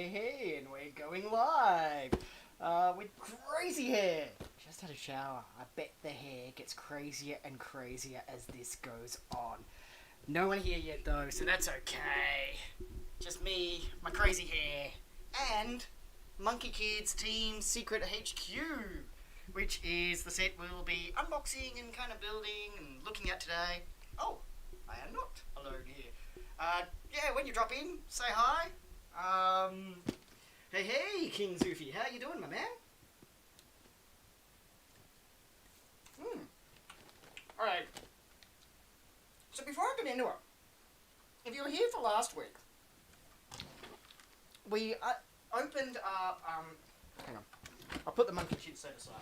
Hey, and we're going live with crazy hair. Just had a shower. I bet the hair gets crazier and crazier as this goes on. No one here yet though, so that's okay. Just me, my crazy hair, and Monkie Kid's Team Secret HQ, which is the set we'll be unboxing and kind of building and looking at today. Oh, I am not alone here. Yeah, when you drop in, say hi. Hey, King Zufi, how you doing, my man? Alright. So before I get into it, if you were here for last week, we opened up, hang on, I'll put the Monkie Kid set aside.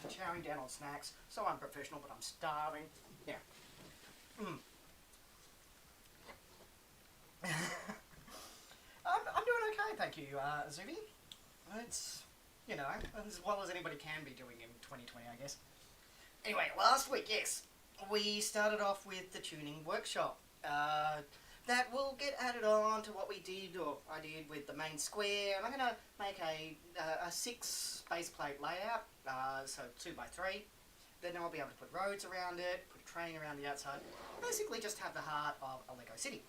I'm chowing down on snacks, so unprofessional, but I'm starving. Yeah. I'm doing okay, thank you, Zubi. It's, you know, as well as anybody can be doing in 2020, I guess. Anyway, last week, yes, we started off with the tuning workshop. That will get added on to what we did, or I did with the main square, and I'm going to make a 6 base plate layout, so 2x3. Then I'll be able to put roads around it, put a train around the outside, basically just have the heart of a Lego city.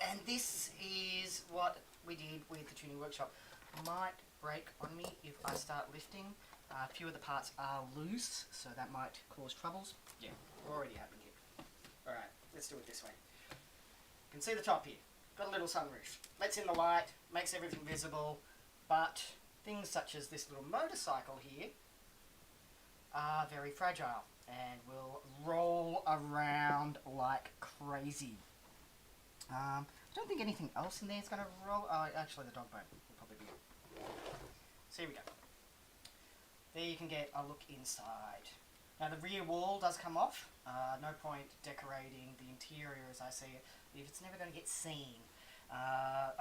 And this is what we did with the tuning workshop. Might break on me if I start lifting. A few of the parts are loose, so that might cause troubles. Yeah, already happened here. Alright, let's do it this way. You can see the top here. Got a little sunroof. Lets in the light, makes everything visible, but things such as this little motorcycle here are very fragile and will roll around like crazy. I don't think anything else in there is going to roll. Oh, actually the dog bone will probably be it. So here we go. There you can get a look inside. Now the rear wall does come off. No point decorating the interior as I see it if it's never going to get seen.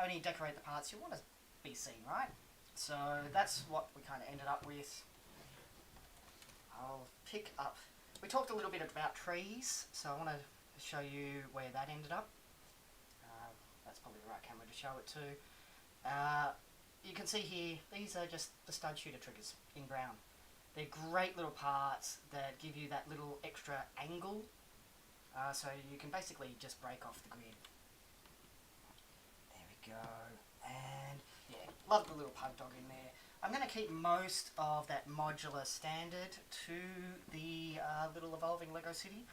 Only decorate the parts you want to be seen, right? So that's what we kind of ended up with. I'll pick up. We talked a little bit about trees, so I want to show you where that ended up. That's probably the right camera to show it to. You can see here, these are just the stud shooter triggers in brown. They're great little parts that give you that little extra angle, so you can basically just break off the grid. There we go, and yeah, love the little pug dog in there. I'm going to keep most of that modular standard to the little evolving Lego city,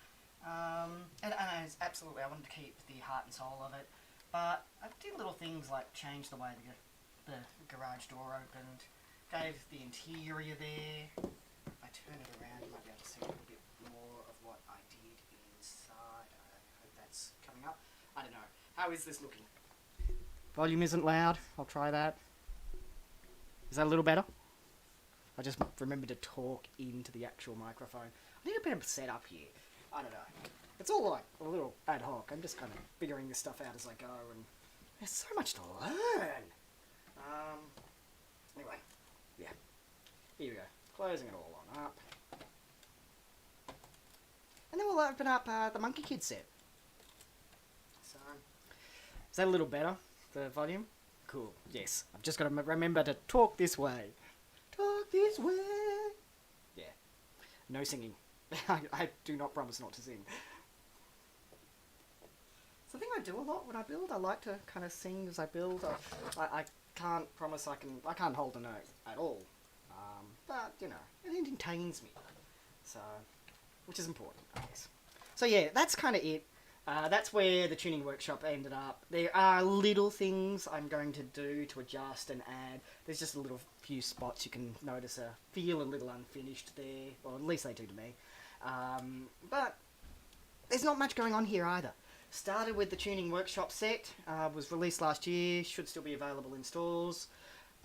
and it's absolutely, I wanted to keep the heart and soul of it. But I did little things like change the way the garage door opened, gave the interior there. If I turn it around, you might be able to see a little bit more of what I did inside. I hope that's coming up. I don't know. How is this looking? Volume isn't loud. I'll try that. Is that a little better? I just remembered to talk into the actual microphone. I need a better setup here. I don't know. It's all like a little ad hoc. I'm just kind of figuring this stuff out as I go, and there's so much to learn. Anyway, yeah. Here we go. Closing it all on up. And then we'll open up the Monkie Kid set. So, is that a little better, the volume? Cool. Yes. I've just got to remember to talk this way. Talk this way. Yeah. No singing. I do not promise not to sing. The thing I do a lot when I build, I like to kind of sing as I build. I can't promise I can't hold a note at all, but you know, it entertains me, so, which is important, I guess. So yeah, that's kind of it. That's where the tuning workshop ended up. There are little things I'm going to do to adjust and add. There's just a little few spots you can notice feel a little unfinished there, or at least they do to me. But there's not much going on here either. Started with the tuning workshop set, was released last year, should still be available in stores,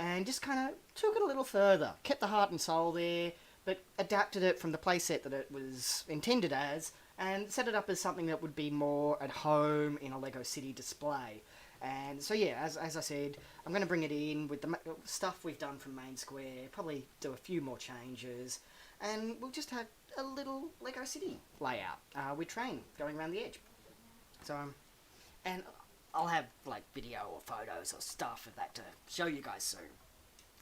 and just kind of took it a little further. Kept the heart and soul there, but adapted it from the playset that it was intended as, and set it up as something that would be more at home in a Lego City display. And so yeah, as I said, I'm going to bring it in with the stuff we've done from Main Square, probably do a few more changes, and we'll just have a little Lego City layout with train going around the edge. So, and I'll have like video or photos or stuff of that to show you guys soon.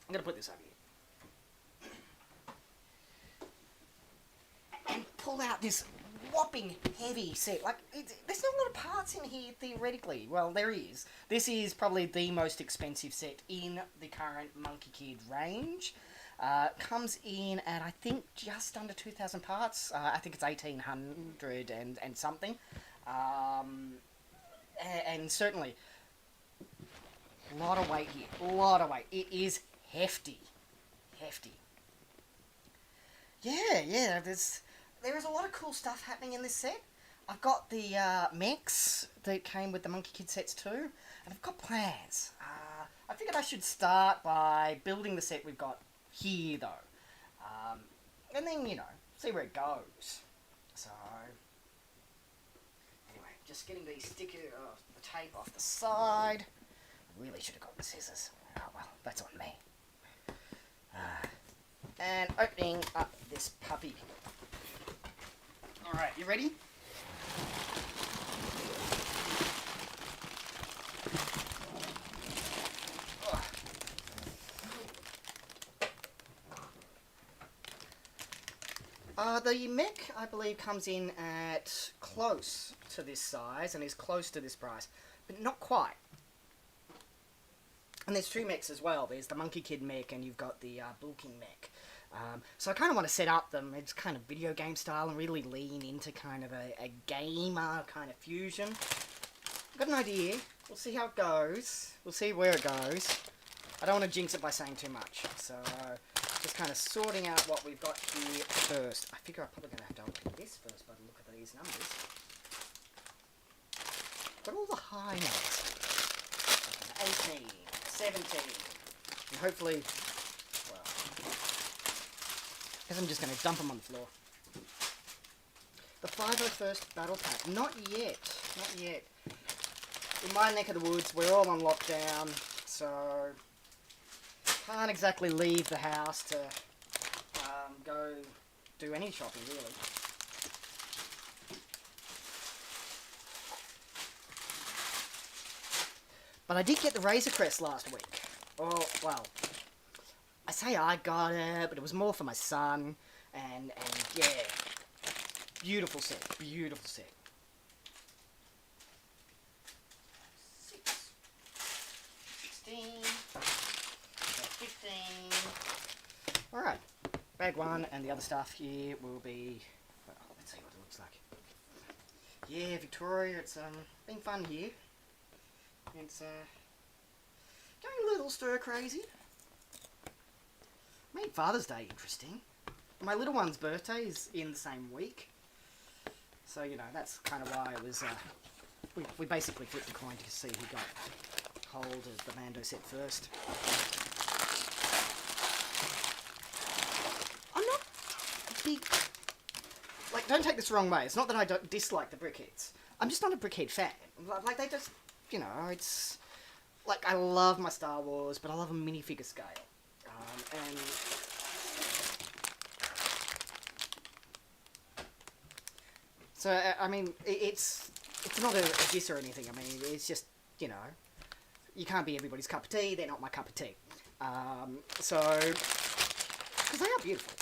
I'm gonna put this over here and pull out this whopping heavy set. Like, there's not a lot of parts in here theoretically. Well, there is. This is probably the most expensive set in the current Monkie Kid range. Comes in at, I think, just under 2,000 parts. I think it's 1,800 and something. And certainly, a lot of weight here. A lot of weight. It is hefty. Hefty. Yeah, there is a lot of cool stuff happening in this set. I've got the mechs that came with the Monkie Kid sets too, and I've got plans. I figured I should start by building the set we've got here, though. And then, you know, see where it goes. So, anyway, just getting the sticker, the tape off the side. I really should have got the scissors. Oh, well, that's on me. And opening up this puppy. Alright, you ready? The mech, I believe, comes in at close to this size and is close to this price, but not quite. And there's two mechs as well. There's the Monkie Kid mech and you've got the bulking mech. So I kind of want to set up them. It's kind of video game style and really lean into kind of a gamer kind of fusion. I've got an idea. We'll see how it goes. We'll see where it goes. I don't want to jinx it by saying too much. So just kind of sorting out what we've got here first. I figure I'm probably going to have to open this first by the look of these numbers. Got all the high numbers. 18, 17, and hopefully, well, I guess I'm just going to dump them on the floor. The 501st Battle Pack. Not yet. Not yet. In my neck of the woods, we're all on lockdown, so can't exactly leave the house to go do any shopping, really. But I did get the Razor Crest last week. Oh, well, I say I got it, but it was more for my son, and yeah, beautiful set, beautiful set. 6, 16, 15. Alright, bag one, and the other stuff here will be, well, let's see what it looks like. Yeah, Victoria, it's been fun here. It's going a little stir crazy. Made Father's Day interesting. My little one's birthday is in the same week. So, you know, that's kind of why it was, we basically flipped the coin to see who got hold of the Mando set first. I'm not a big, like, don't take this the wrong way. It's not that I don't dislike the Brickheads. I'm just not a Brickhead fan. Like, they just, you know, it's, like, I love my Star Wars, but I love a minifigure scale. And so, I mean, it's not a diss or anything. I mean, it's just, you know, you can't be everybody's cup of tea. They're not my cup of tea. So, because they are beautiful.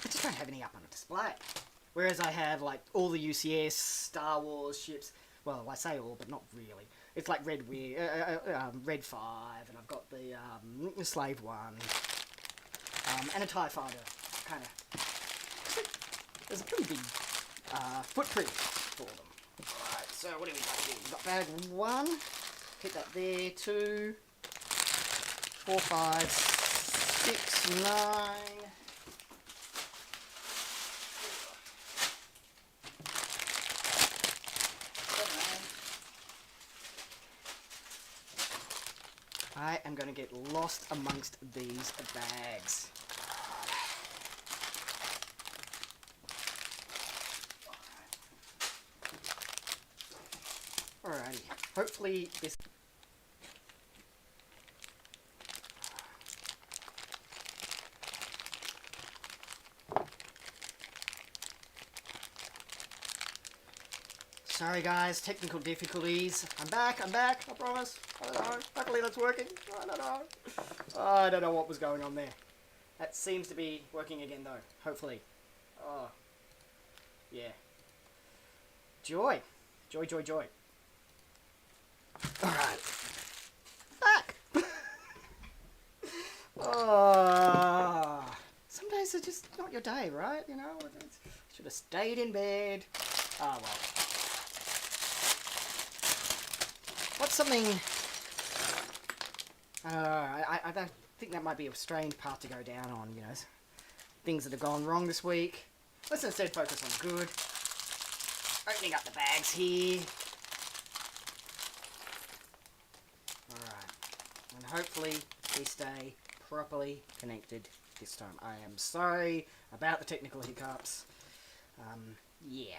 I just don't have any up on a display. Whereas I have, like, all the UCS, Star Wars ships. Well, I say all, but not really. It's like Red 5, and I've got the Slave 1, and a TIE Fighter, kind of. There's a pretty big footprint for them. Alright, so what do we got here? We've got bag 1, hit that there, 2, 4, 5, 6, 9... I am going to get lost amongst these bags. Alrighty, hopefully this... Sorry guys, technical difficulties. I'm back, I promise. I don't know, luckily that's working. I don't know. I don't know what was going on there. That seems to be working again though, hopefully. Oh, yeah. Joy. Joy, joy, joy. Alright. Back! Oh, some days are just not your day, right? You know, should have stayed in bed. Ah, well. What's something... I don't think that might be a strange path to go down on, you know. Things that have gone wrong this week. Let's instead focus on good. Opening up the bags here. Alright. And hopefully we stay properly connected this time. I am sorry about the technical hiccups. Yeah.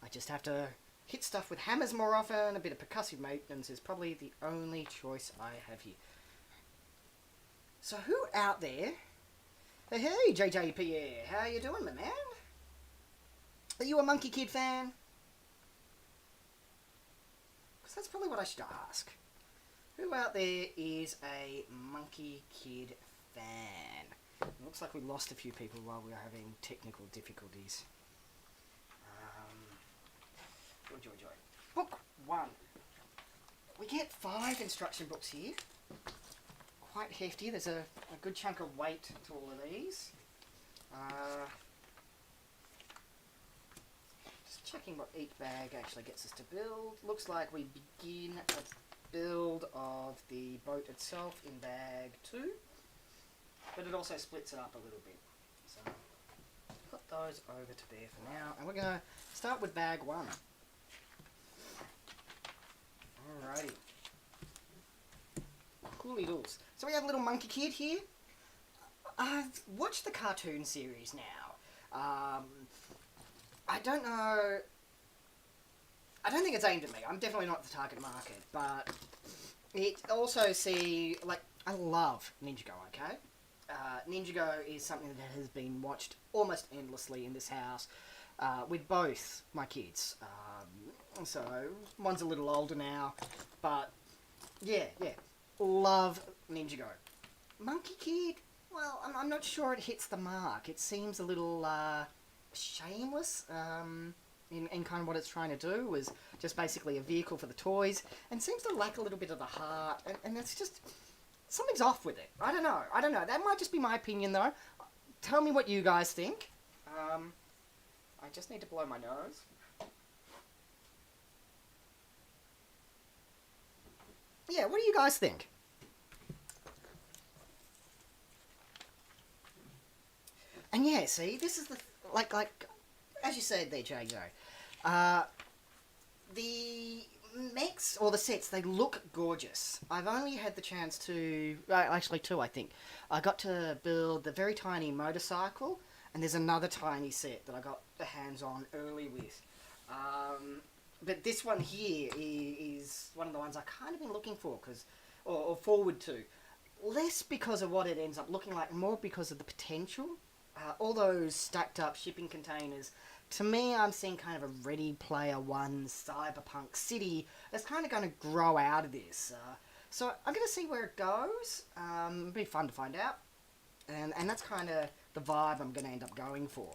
I just have to hit stuff with hammers more often. A bit of percussive maintenance is probably the only choice I have here. So who out there... Hey, JJPR, how you doing, my man? Are you a Monkie Kid fan? Because that's probably what I should ask. Who out there is a Monkie Kid fan? It looks like we lost a few people while we were having technical difficulties. Joy, joy, joy. Book 1. We get 5 instruction books here. Quite hefty. There's a good chunk of weight to all of these. Just checking what each bag actually gets us to build. Looks like we begin a build of the boat itself in bag 2. But it also splits it up a little bit. So put those over to there for now. And we're going to start with bag 1. Alrighty. Cooly doos. So we have a little Monkie Kid here. I've watched the cartoon series now. I don't know... I don't think it's aimed at me. I'm definitely not the target market. But it also I love Ninjago, okay? Ninjago is something that has been watched almost endlessly in this house with both my kids. So one's a little older now, but yeah, love Ninjago. Monkie Kid, well, I'm not sure it hits the mark. It seems a little shameless in kind of what it's trying to do, was just basically a vehicle for the toys, and seems to lack a little bit of the heart, and it's just... something's off with it. I don't know. That might just be my opinion, though. Tell me what you guys think. I just need to blow my nose. Yeah, what do you guys think? And yeah, see, this is the... Like, as you said there, JJ, the mechs, or the sets, they look gorgeous. I've only had the chance to... actually 2, I think. I got to build the very tiny motorcycle, and there's another tiny set that I got the hands on early with. But this one here is one of the ones I kind of been looking for, or forward to. Less because of what it ends up looking like, more because of the potential. All those stacked up shipping containers. To me, I'm seeing kind of a Ready Player One Cyberpunk city that's kind of going to grow out of this. So I'm going to see where it goes. It'll be fun to find out. And that's kind of the vibe I'm going to end up going for.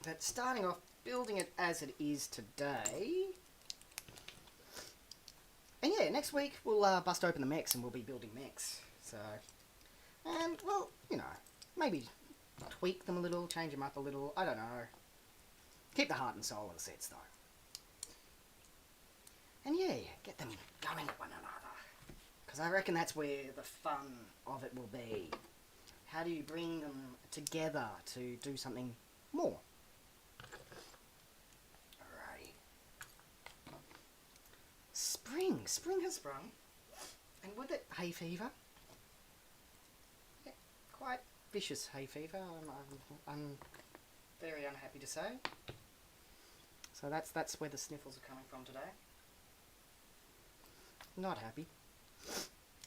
But starting off, building it as it is today. And yeah, next week we'll bust open the mechs and we'll be building mechs. So, and well, you know, maybe tweak them a little, change them up a little. I don't know. Keep the heart and soul of the sets though. And yeah, get them going at one another. Because I reckon that's where the fun of it will be. How do you bring them together to do something more? Alrighty. Spring. Spring has sprung. And with it, hay fever. Yeah, quite vicious hay fever, I'm very unhappy to say. So that's where the sniffles are coming from today. Not happy.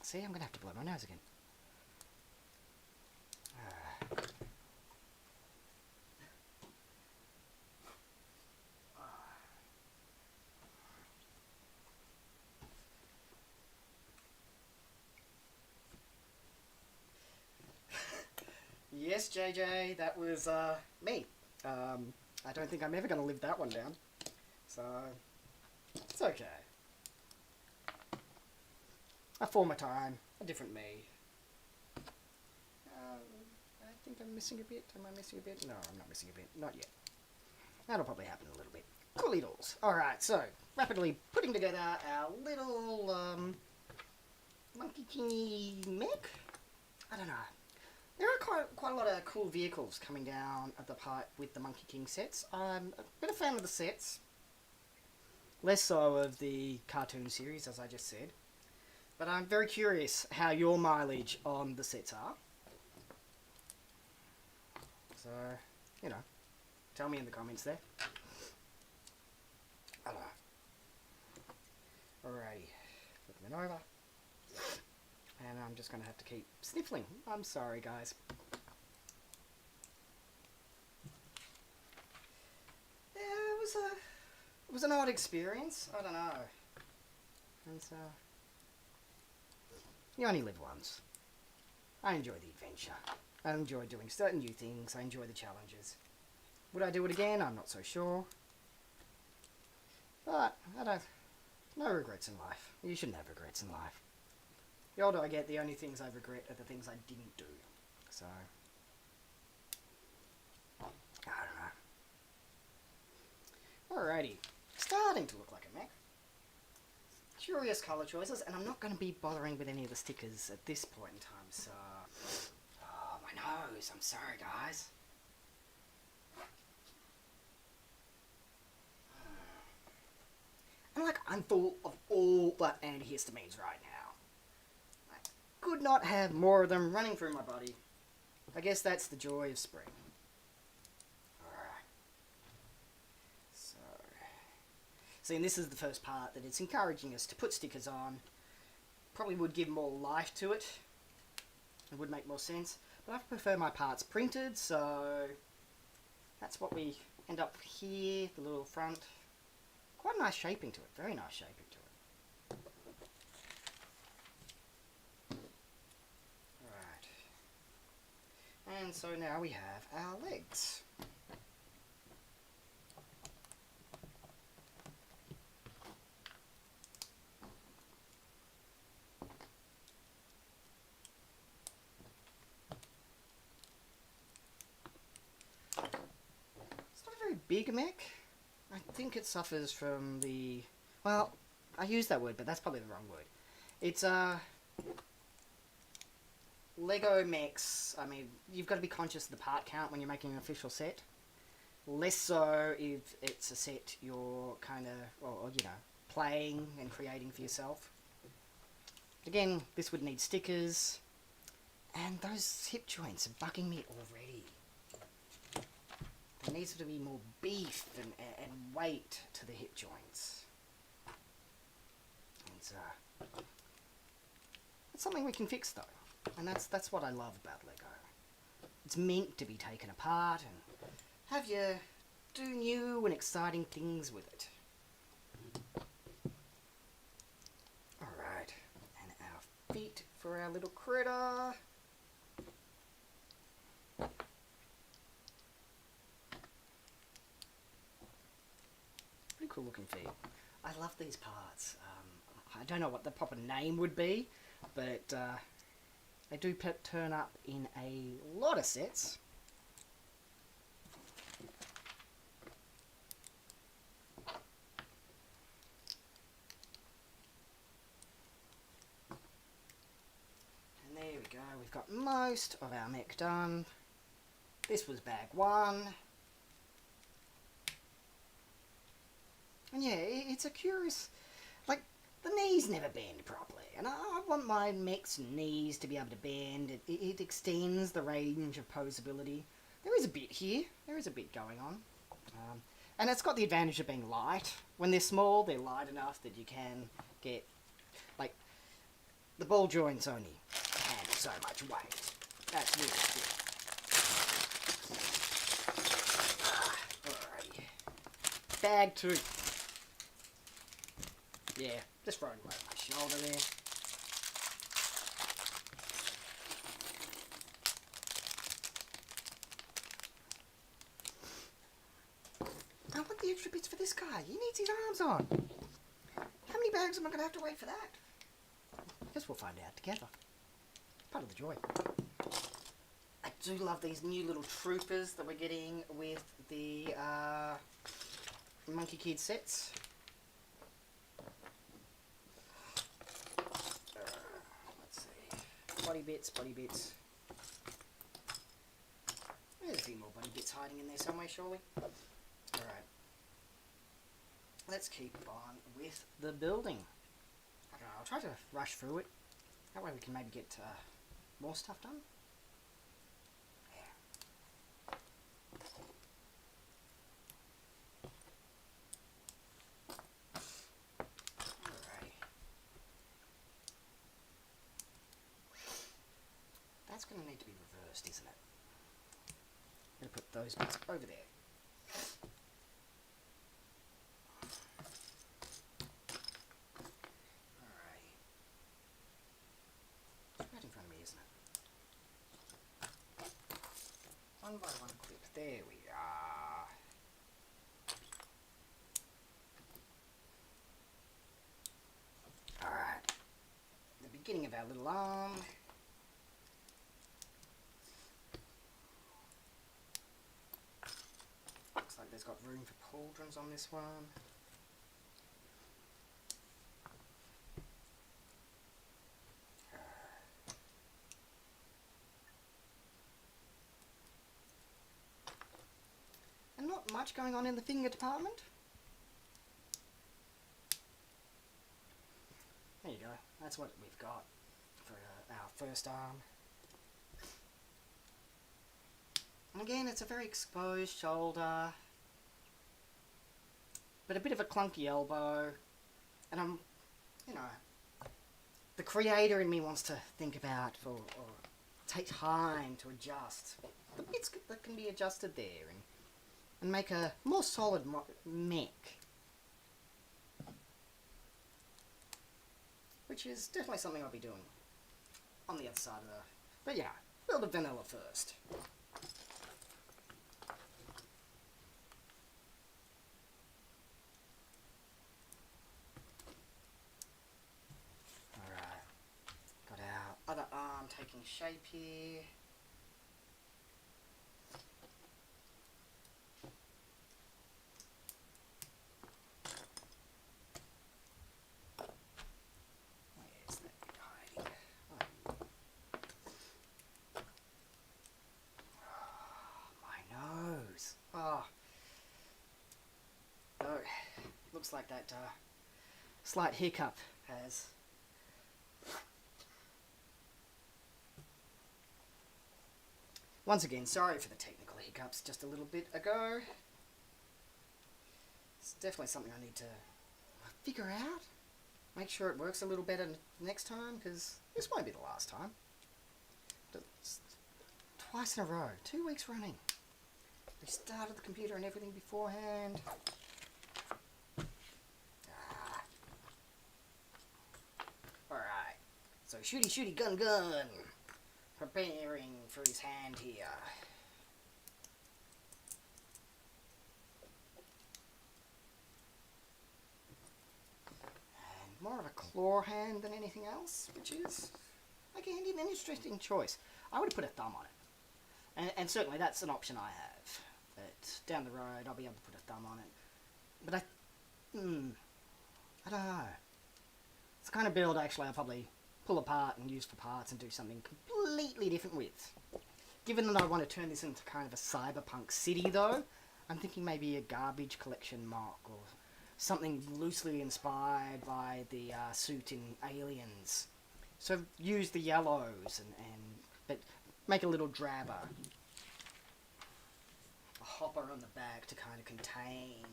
See, I'm going to have to blow my nose again. Yes, JJ, that was me. I don't think I'm ever going to live that one down. So, it's okay. A former time, a different me. I think I'm missing a bit. Am I missing a bit? No, I'm not missing a bit. Not yet. That'll probably happen a little bit. Cool dolls. Alright, so, rapidly putting together our little, Monkie Kid mech? I don't know. There are quite a lot of cool vehicles coming down at the pipe with the Monkie King sets. I'm a bit of a fan of the sets. Less so of the cartoon series, as I just said. But I'm very curious how your mileage on the sets are. So, you know, tell me in the comments there. Hello. Alrighty, flipping it over. And I'm just going to have to keep sniffling. I'm sorry, guys. Yeah, it was an odd experience. I don't know. And so, you only live once. I enjoy the adventure. I enjoy doing certain new things. I enjoy the challenges. Would I do it again? I'm not so sure. But, no regrets in life. You shouldn't have regrets in life. The older I get, the only things I regret are the things I didn't do. So, I don't know. Alrighty. Starting to look like a mech. Curious colour choices, and I'm not going to be bothering with any of the stickers at this point in time, so... Oh, my nose. I'm sorry, guys. And I'm full of all but antihistamines right now. I could not have more of them running through my body. I guess that's the joy of spring. Alright. So... See, and this is the first part that it's encouraging us to put stickers on. Probably would give more life to it. It would make more sense. But I prefer my parts printed, so... That's what we end up here, the little front. Quite a nice shaping to it. Very nice shaping to it. Alright. And so now we have our legs. It's not a very big mech. I think it suffers from the... Well, I use that word, but that's probably the wrong word. It's, Lego mechs, I mean, you've got to be conscious of the part count when you're making an official set. Less so if it's a set you're kind of, or, you know, playing and creating for yourself. Again, this would need stickers. And those hip joints are bugging me already. There needs to be more beef and weight to the hip joints. And that's something we can fix though. And that's what I love about Lego. It's meant to be taken apart and have you do new and exciting things with it. Alright, and our feet for our little critter. Pretty cool looking feet. I love these parts. I don't know what the proper name would be, but they do turn up in a lot of sets. And there we go, we've got most of our mech done. This was bag one. And yeah, it's a curious, like, the knees never bend properly, and I want my mech's knees to be able to bend. It extends the range of posability. There is a bit here, there is a bit going on. And it's got the advantage of being light. When they're small, they're light enough that you can get, like, the ball joints only handle so much weight. That's really good. Alrighty. Bag two. Yeah, just throwing away my shoulder there. extra bits for this guy. He needs his arms on. How many bags am I going to have to wait for that? Guess we'll find out together. Part of the joy. I do love these new little troopers that we're getting with the Monkie Kid sets. Let's see. Body bits, body bits. There's a few more body bits hiding in there somewhere, surely. Alright. Let's keep on with the building. I don't know, I'll try to rush through it. That way we can maybe get more stuff done. Yeah. Alright. That's going to need to be reversed, isn't it? I'm going to put those bits over there. One by one clip. There we are. Alright. The beginning of our little arm. Looks like there's got room for pauldrons on this one. Not much going on in the finger department. There you go. That's what we've got for our first arm. And again, it's a very exposed shoulder, but a bit of a clunky elbow. And I'm, you know, the creator in me wants to think about or take time to adjust the bits that can be adjusted there and make a more solid mech. Which is definitely something I'll be doing on the other side of the... But yeah, build a vanilla first. Alright, got our other arm taking shape here. Looks like that slight hiccup has once again, sorry for the technical hiccups just a little bit ago. It's definitely something I need to figure out, make sure it works a little better next time, because this won't be the last time. It's twice in a row, 2 weeks running. We started the computer and everything beforehand. Alright, so shooty shooty gun gun, preparing for his hand here. And more of a claw hand than anything else, which is, again, an interesting choice. I would have put a thumb on it, and certainly that's an option I have. That down the road I'll be able to put a thumb on it. But I don't know. It's the kind of build actually I'll probably pull apart and use for parts and do something completely different with. Given that I want to turn this into kind of a cyberpunk city though, I'm thinking maybe a garbage collection mock or something loosely inspired by the suit in Aliens. So use the yellows but make a little drabber. A hopper on the back to kind of contain...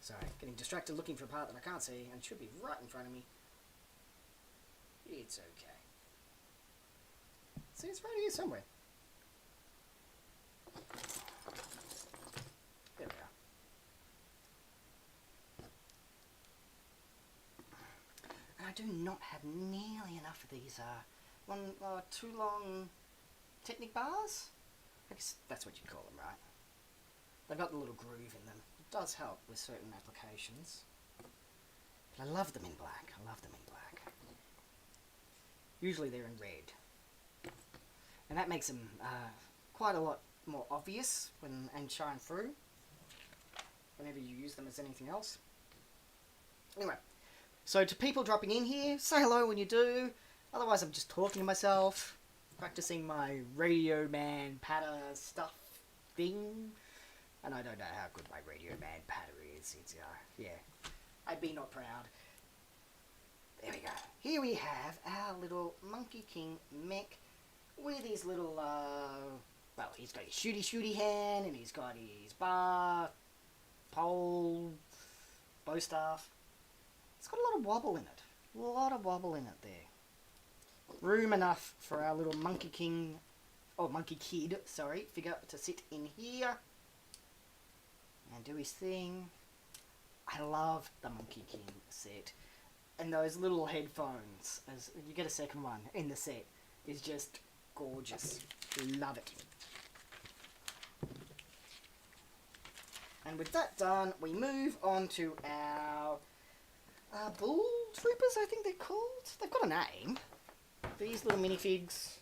Sorry, getting distracted looking for a part that I can't see, and it should be right in front of me. It's okay. See, it's right here somewhere. There we are. And I do not have nearly enough of these, 2 long Technic bars. I guess that's what you'd call them, right? They've got the little groove in them. It does help with certain applications. But I love them in black. I love them in black. Usually they're in red. And that makes them quite a lot more obvious and shine through whenever you use them as anything else. Anyway, so to people dropping in here, say hello when you do. Otherwise I'm just talking to myself, practicing my Radio Man patter stuff thing. And I don't know how good my Radio Man patter is. It's, yeah, I'd be not proud. There we go. Here we have our little Monkie King mech with his little, well, he's got his shooty hand, and he's got his bar, pole, bow staff. It's got a lot of wobble in it. A lot of wobble in it there. Room enough for our little Monkie King, or Monkie Kid, sorry, figure to sit in here and do his thing. I love the Monkie King set. And those little headphones, as you get a second one in the set, is just gorgeous. Love it. And with that done, we move on to our bull troopers, I think they're called. They've got a name. These little minifigs.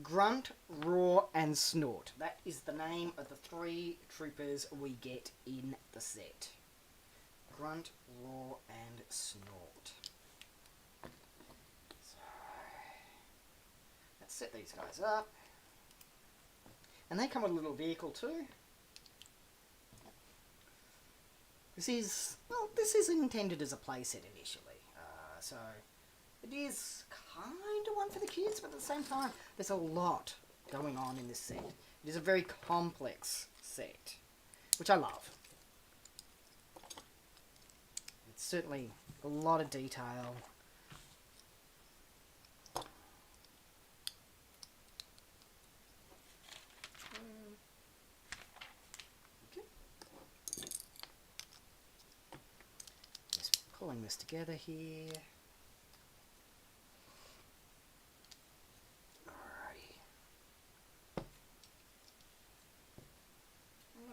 Grunt, Roar, and Snort. That is the name of the 3 troopers we get in the set. Grunt, Roar, and Snort. So, let's set these guys up. And they come with a little vehicle too. This is intended as a playset initially. So, it is kind of one for the kids, but at the same time, there's a lot going on in this set. It is a very complex set, which I love. It's certainly a lot of detail. Okay. Just pulling this together here.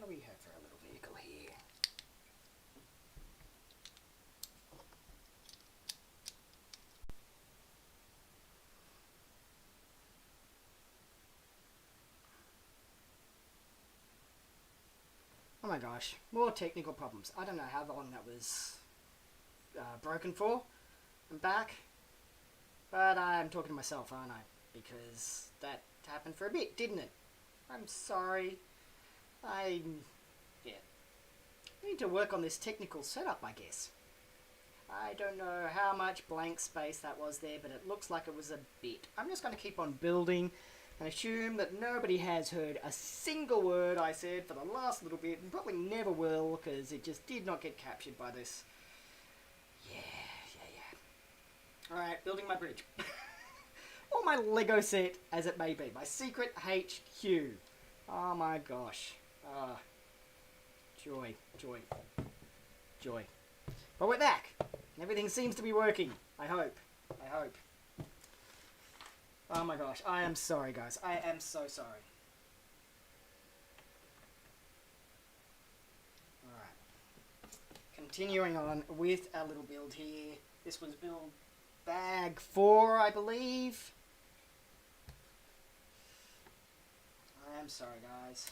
We have for our little vehicle here. Oh my gosh, more technical problems. I don't know how long that was broken for. I'm back, but I'm talking to myself, aren't I? Because that happened for a bit, didn't it? I'm sorry. I need to work on this technical setup, I guess. I don't know how much blank space that was there, but it looks like it was a bit. I'm just going to keep on building and assume that nobody has heard a single word I said for the last little bit, and probably never will, because it just did not get captured by this. Yeah. Alright, building my bridge. Or my Lego set, as it may be. My secret HQ. Oh my gosh. Joy. But we're back. Everything seems to be working. I hope. Oh my gosh. I am sorry, guys. I am so sorry. Alright. Continuing on with our little build here. This was build bag 4, I believe. I am sorry, guys.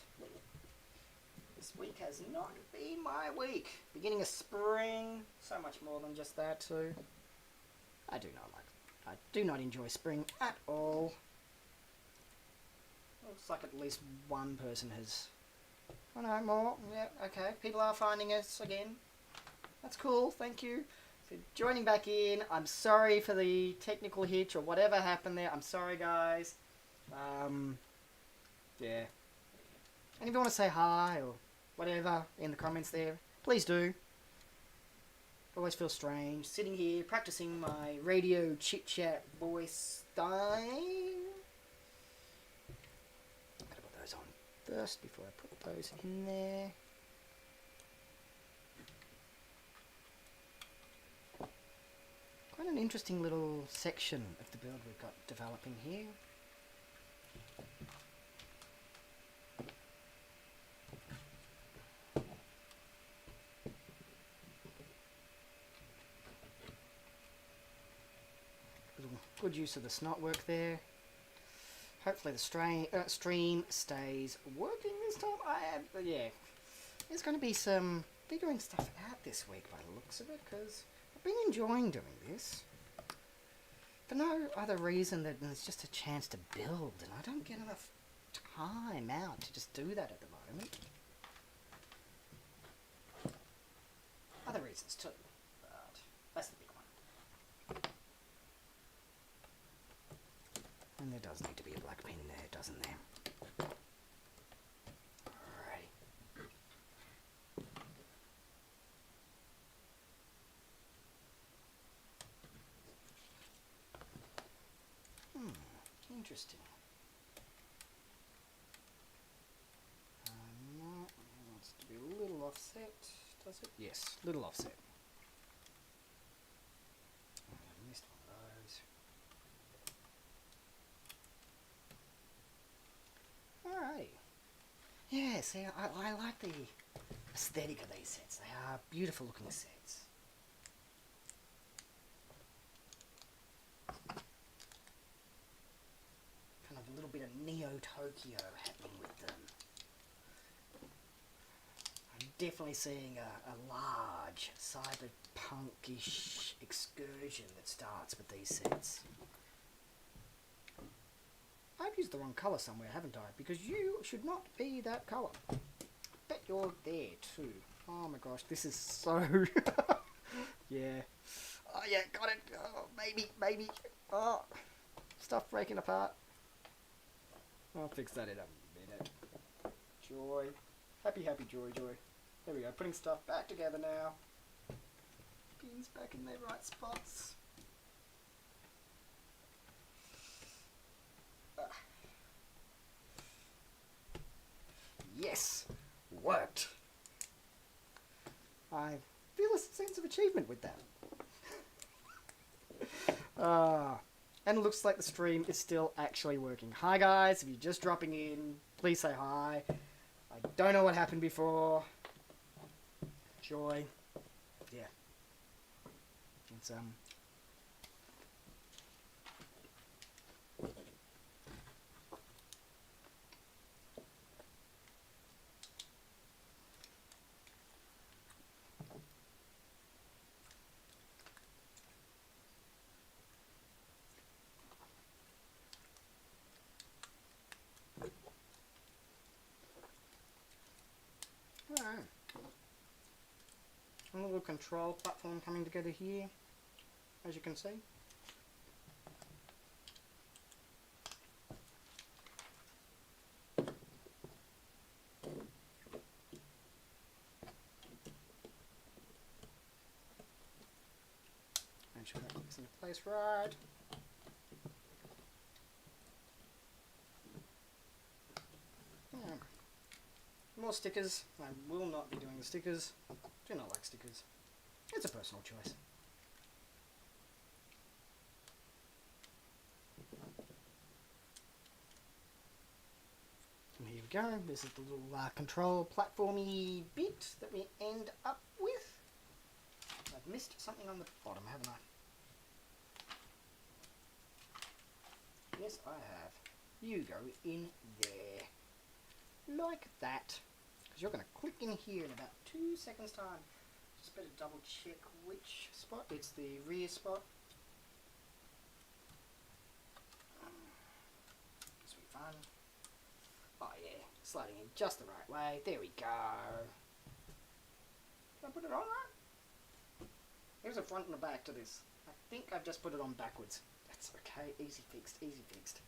This week has not been my week. Beginning of spring, so much more than just that too. I do not enjoy spring at all. Looks like at least one person has. Oh no, more. Yeah, okay. People are finding us again. That's cool. Thank you for joining back in. I'm sorry for the technical hitch or whatever happened there. I'm sorry, guys. Yeah. And if you want to say hi or whatever in the comments there, please do. Always feel strange sitting here practicing my radio chit-chat voice style. Gotta put those on first before I put those in there. Quite an interesting little section of the build we've got developing here. Good use of the snot work there. Hopefully the stream stays working this time. Yeah, there's going to be some figuring stuff out this week by the looks of it, because I've been enjoying doing this. For no other reason than it's just a chance to build, and I don't get enough time out to just do that at the moment. Other reasons too, but that's the big one. And there does need to be a black pin there, doesn't there? Alrighty. Interesting. No, it wants to be a little offset, does it? Yes, little offset. I missed one of those. Alright. Yeah, see, I like the aesthetic of these sets. They are beautiful looking sets. Kind of a little bit of Neo-Tokyo happening with them. I'm definitely seeing a large cyberpunk-ish excursion that starts with these sets. I've used the wrong colour somewhere, haven't I? Because you should not be that colour. I bet you're there too. Oh my gosh, this is so... yeah. Oh yeah, got it. Oh, maybe. Oh, stuff breaking apart. I'll fix that in a minute. Joy. Happy, joy. There we go, putting stuff back together now. Pins back in their right spots. Yes! Worked! I feel a sense of achievement with that. And it looks like the stream is still actually working. Hi guys, if you're just dropping in, please say hi. I don't know what happened before. Joy. Yeah. It's Alright. A little control platform coming together here, as you can see. Make sure that gets into place right. Yeah. More stickers. I will not be doing the stickers. Do not like stickers. It's a personal choice. And here we go. This is the little control platformy bit that we end up with. I've missed something on the bottom, haven't I? Yes, I have. You go in there. Like that. Because you're going to click in here in about 2 seconds time. Just better double check which spot. It's the rear spot. This will be fun. Oh yeah, sliding in just the right way. There we go. Did I put it on right? Here's a front and a back to this. I think I've just put it on backwards. That's okay. Easy fixed. Easy fixed.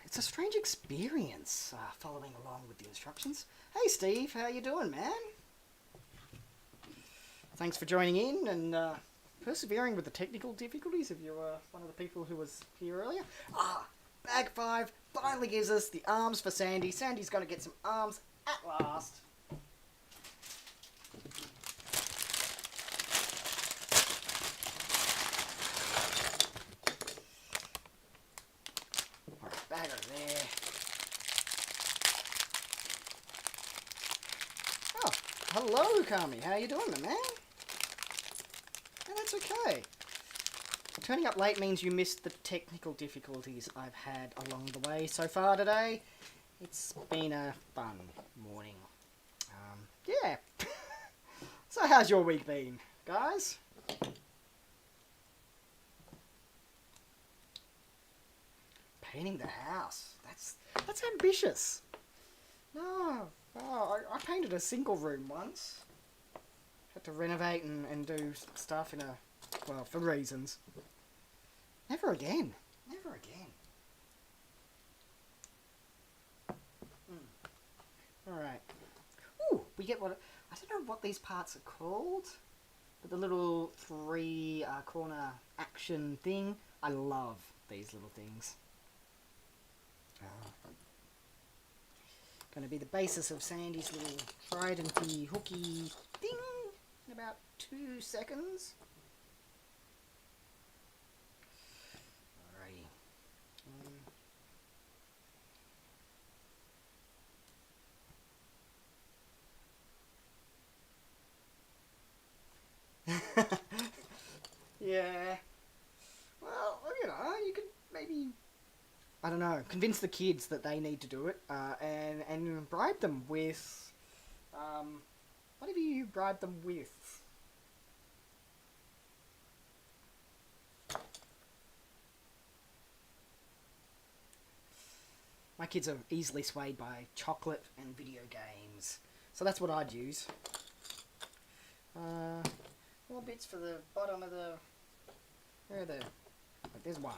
It's a strange experience following along with the instructions. Hey Steve, how you doing, man? Thanks for joining in and persevering with the technical difficulties if you were one of the people who was here earlier. Bag 5 finally gives us the arms for Sandy. Sandy's going to get some arms at last. Hello, Kami. How you doing, my man? No, that's okay. Turning up late means you missed the technical difficulties I've had along the way so far today. It's been a fun morning. Yeah. So how's your week been, guys? Painting the house. That's ambitious. No. Oh, I painted a single room once. Had to renovate and do stuff in a... Well, for reasons. Never again. Never again. Alright. Ooh, we get what... I don't know what these parts are called. But the little three corner action thing. I love these little things. Going to be the basis of Sandy's little tridenty hooky thing in about 2 seconds. Alrighty. Yeah. Well, you know, you could maybe... I don't know, convince the kids that they need to do it, and bribe them with, whatever you bribe them with. My kids are easily swayed by chocolate and video games, so that's what I'd use. More bits for the bottom of the... Where are the... Like, there's one.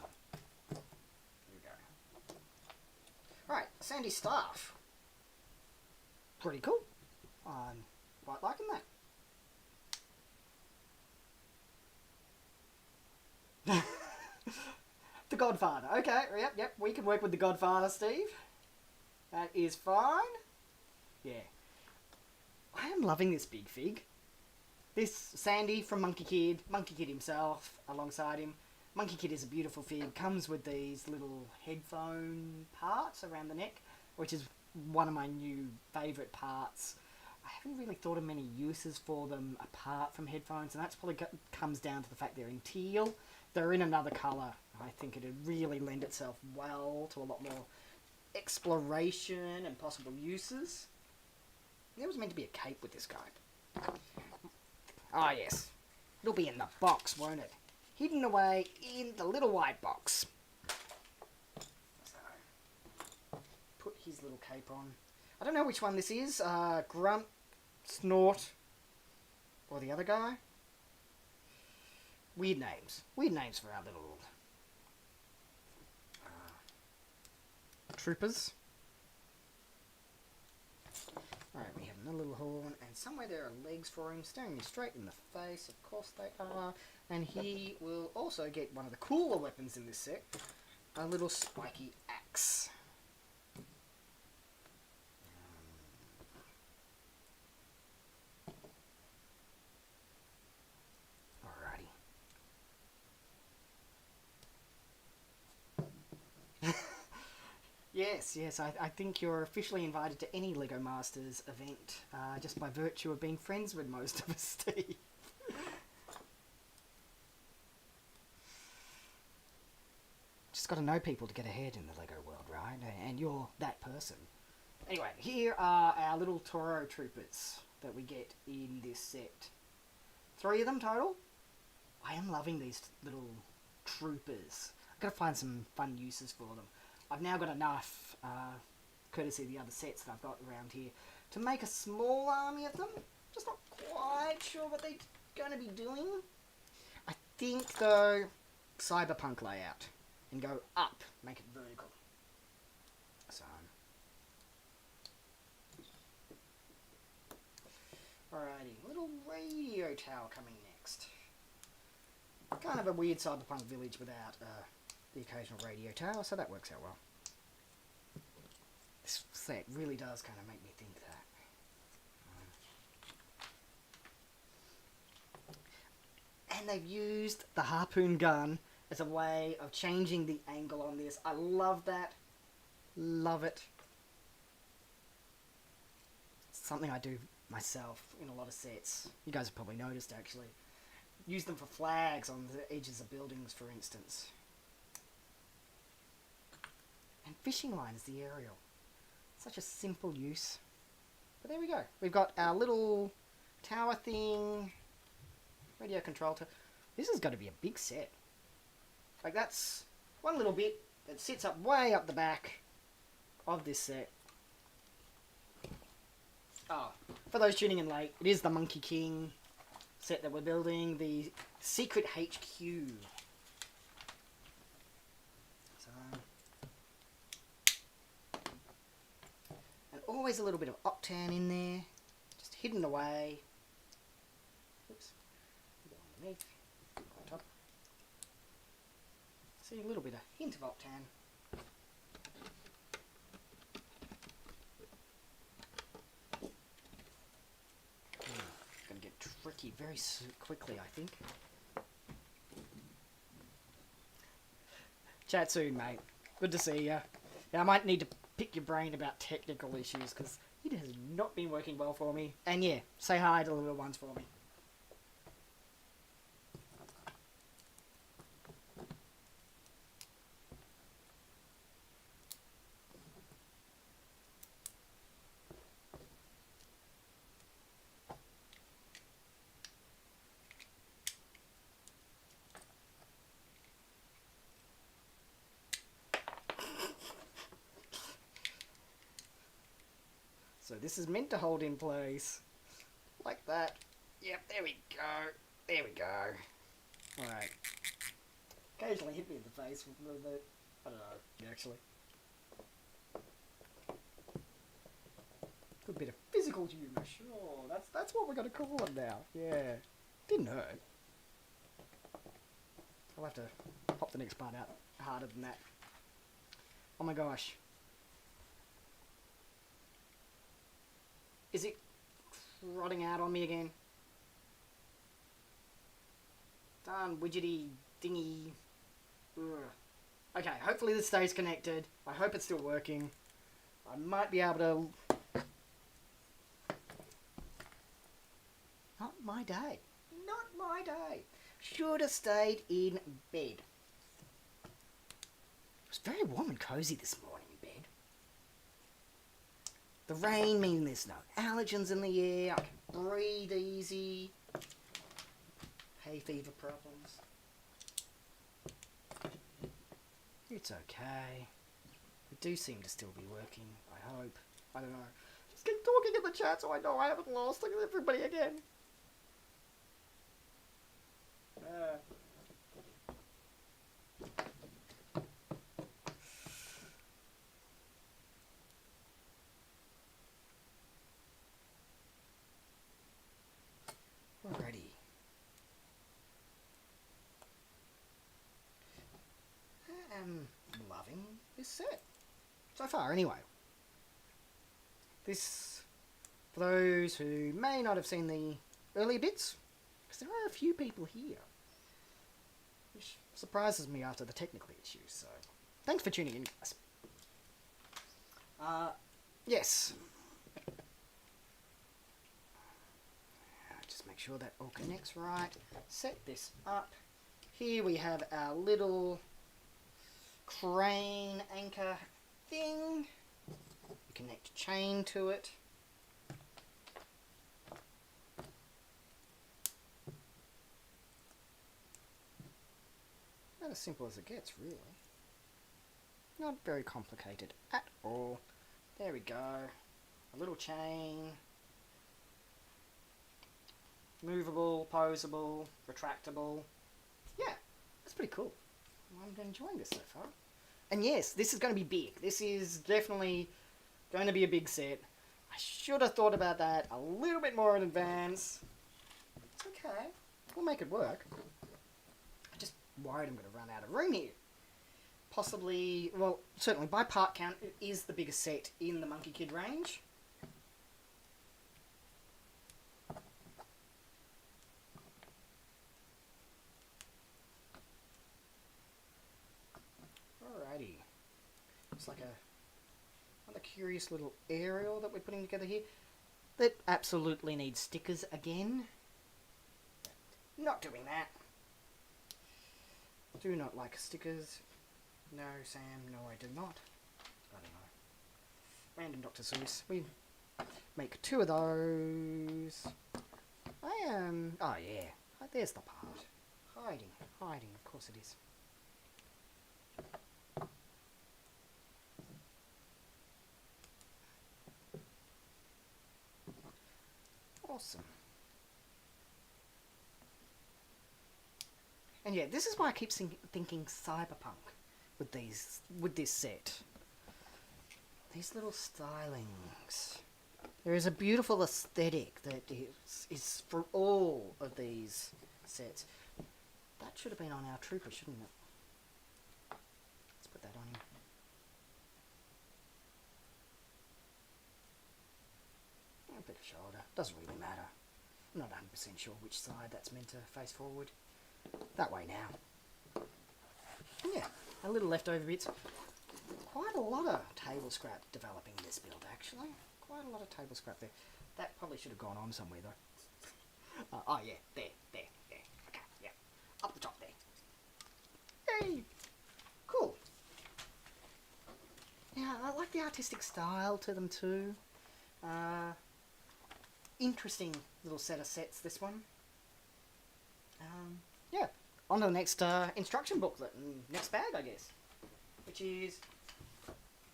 Alright, Sandy staff. Pretty cool. I'm quite liking that. The Godfather. Okay, yep, we can work with the Godfather, Steve. That is fine. Yeah. I am loving this big fig. This Sandy from Monkie Kid himself, alongside him. Monkie Kid is a beautiful fig, comes with these little headphone parts around the neck, which is one of my new favourite parts. I haven't really thought of many uses for them apart from headphones, and that's probably comes down to the fact they're in teal. They're in another colour. I think it'd really lend itself well to a lot more exploration and possible uses. There was meant to be a cape with this guy. Ah, yes. It'll be in the box, won't it? Hidden away in the little white box. So, put his little cape on. I don't know which one this is. Grunt, Snort, or the other guy. Weird names. Weird names for our little troopers. Alright, we have another little horn, and somewhere there are legs for him, staring me straight in the face. Of course they are. And he will also get one of the cooler weapons in this set, a little spiky axe. Alrighty. Yes, I think you're officially invited to any LEGO Masters event, just by virtue of being friends with most of us, Steve. Just got to know people to get ahead in the LEGO world, right? And you're that person. Anyway, here are our little Toro troopers that we get in this set. 3 of them total. I am loving these little troopers. I've got to find some fun uses for them. I've now got enough, courtesy of the other sets that I've got around here, to make a small army of them. Just not quite sure what they're going to be doing. I think, though, Cyberpunk layout. And go up, make it vertical. So, alrighty, little radio tower coming next. Kind of a weird cyberpunk village without the occasional radio tower, so that works out well. This set really does kind of make me think that. And they've used the harpoon gun as a way of changing the angle on this. I love that. Love it. It's something I do myself in a lot of sets. You guys have probably noticed, actually. Use them for flags on the edges of buildings, for instance. And fishing line is the aerial. Such a simple use. But there we go. We've got our little tower thing. Radio control tower. This is going to be a big set. Like, that's one little bit that sits up way up the back of this set. Oh, for those tuning in late, it is the Monkey King set that we're building, the Secret HQ. So, and always a little bit of octane in there, just hidden away. Oops, go underneath, go on top. See a little bit of hint of octane. Tricky very quickly, I think. Chat soon, mate. Good to see ya. Yeah, I might need to pick your brain about technical issues, because it has not been working well for me. And yeah, say hi to the little ones for me. So this is meant to hold in place. Like that. Yep, there we go. There we go. Alright. Occasionally hit me in the face with a little bit. I don't know, actually. Good bit of physical humour, sure. That's what we're going to call it now. Yeah. Didn't hurt. I'll have to pop the next part out harder than that. Oh my gosh. Is it trotting out on me again? Darn widgety dingy. Ugh. Okay, hopefully this stays connected. I hope it's still working. I might be able to... Not my day. Not my day. Should have stayed in bed. It was very warm and cozy this morning in bed. The rain means there's no allergens in the air. I can breathe easy. Hay fever problems. It's okay. We do seem to still be working, I hope. I don't know. Just keep talking in the chat so I know I haven't lost everybody again. Alrighty. I'm loving this set. So far, anyway. This, for those who may not have seen the earlier bits, because there are a few people here, which surprises me after the technical issues, so thanks for tuning in, guys. Yes. Just make sure that all connects right. Set this up. Here we have our little crane anchor thing. You connect a chain to it. Not as simple as it gets, really. Not very complicated at all. There we go. A little chain. Movable, posable, retractable. Yeah, that's pretty cool. I'm enjoying this so far. And yes, this is going to be big. This is definitely going to be a big set. I should have thought about that a little bit more in advance. It's okay. We'll make it work. I'm just worried I'm going to run out of room here. Possibly, well, certainly by part count, it is the biggest set in the Monkie Kid range. Alrighty. It's like another curious little aerial that we're putting together here. that absolutely needs stickers again. Not doing that. Do not like stickers. No, Sam, no I do not. I don't know. Random Dr. Seuss. We make 2 of those. I am... Oh yeah, there's the part. Hiding, of course it is. Awesome. And yeah, this is why I keep thinking cyberpunk with this set. These little stylings. There is a beautiful aesthetic that is for all of these sets. That should have been on our trooper, shouldn't it? Let's put that on him. A bit of shoulder. Doesn't really matter. I'm not 100% sure which side that's meant to face forward. That way now. Yeah, a little leftover bits. Quite a lot of table scrap developing in this build, actually. Quite a lot of table scrap there. That probably should have gone on somewhere, though. Oh, yeah. There. Okay, yeah. Up the top there. Hey! Cool. Yeah, I like the artistic style to them, too. Interesting little set of sets, this one. Yeah. On to the next instruction booklet and next bag, I guess. Which is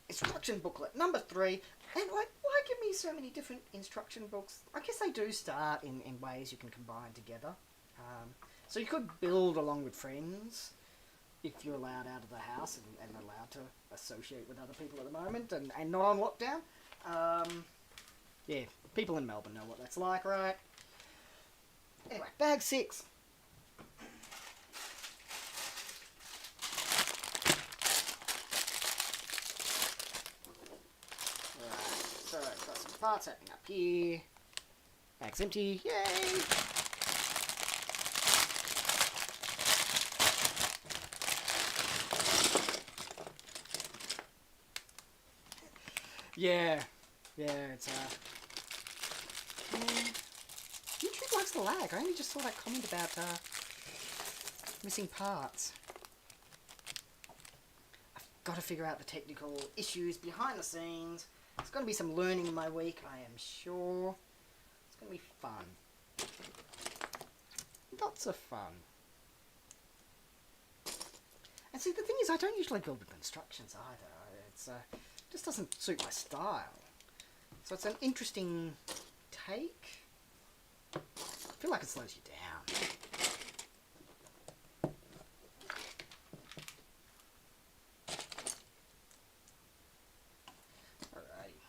instruction booklet number 3. And why give me so many different instruction books? I guess they do start in ways you can combine together. So you could build along with friends if you're allowed out of the house and allowed to associate with other people at the moment and not on lockdown. Yeah, people in Melbourne know what that's like, right? Anyway, bag 6. So, got some parts happening up here. Bag's empty. Yay! Yeah, it's YouTube likes the lag. I only just saw that comment about missing parts. I've got to figure out the technical issues behind the scenes. It's going to be some learning in my week, I am sure. It's going to be fun. Lots of fun. And see, the thing is, I don't usually build with instructions either. It's just doesn't suit my style. So it's an interesting take. I feel like it slows you down. Alrighty.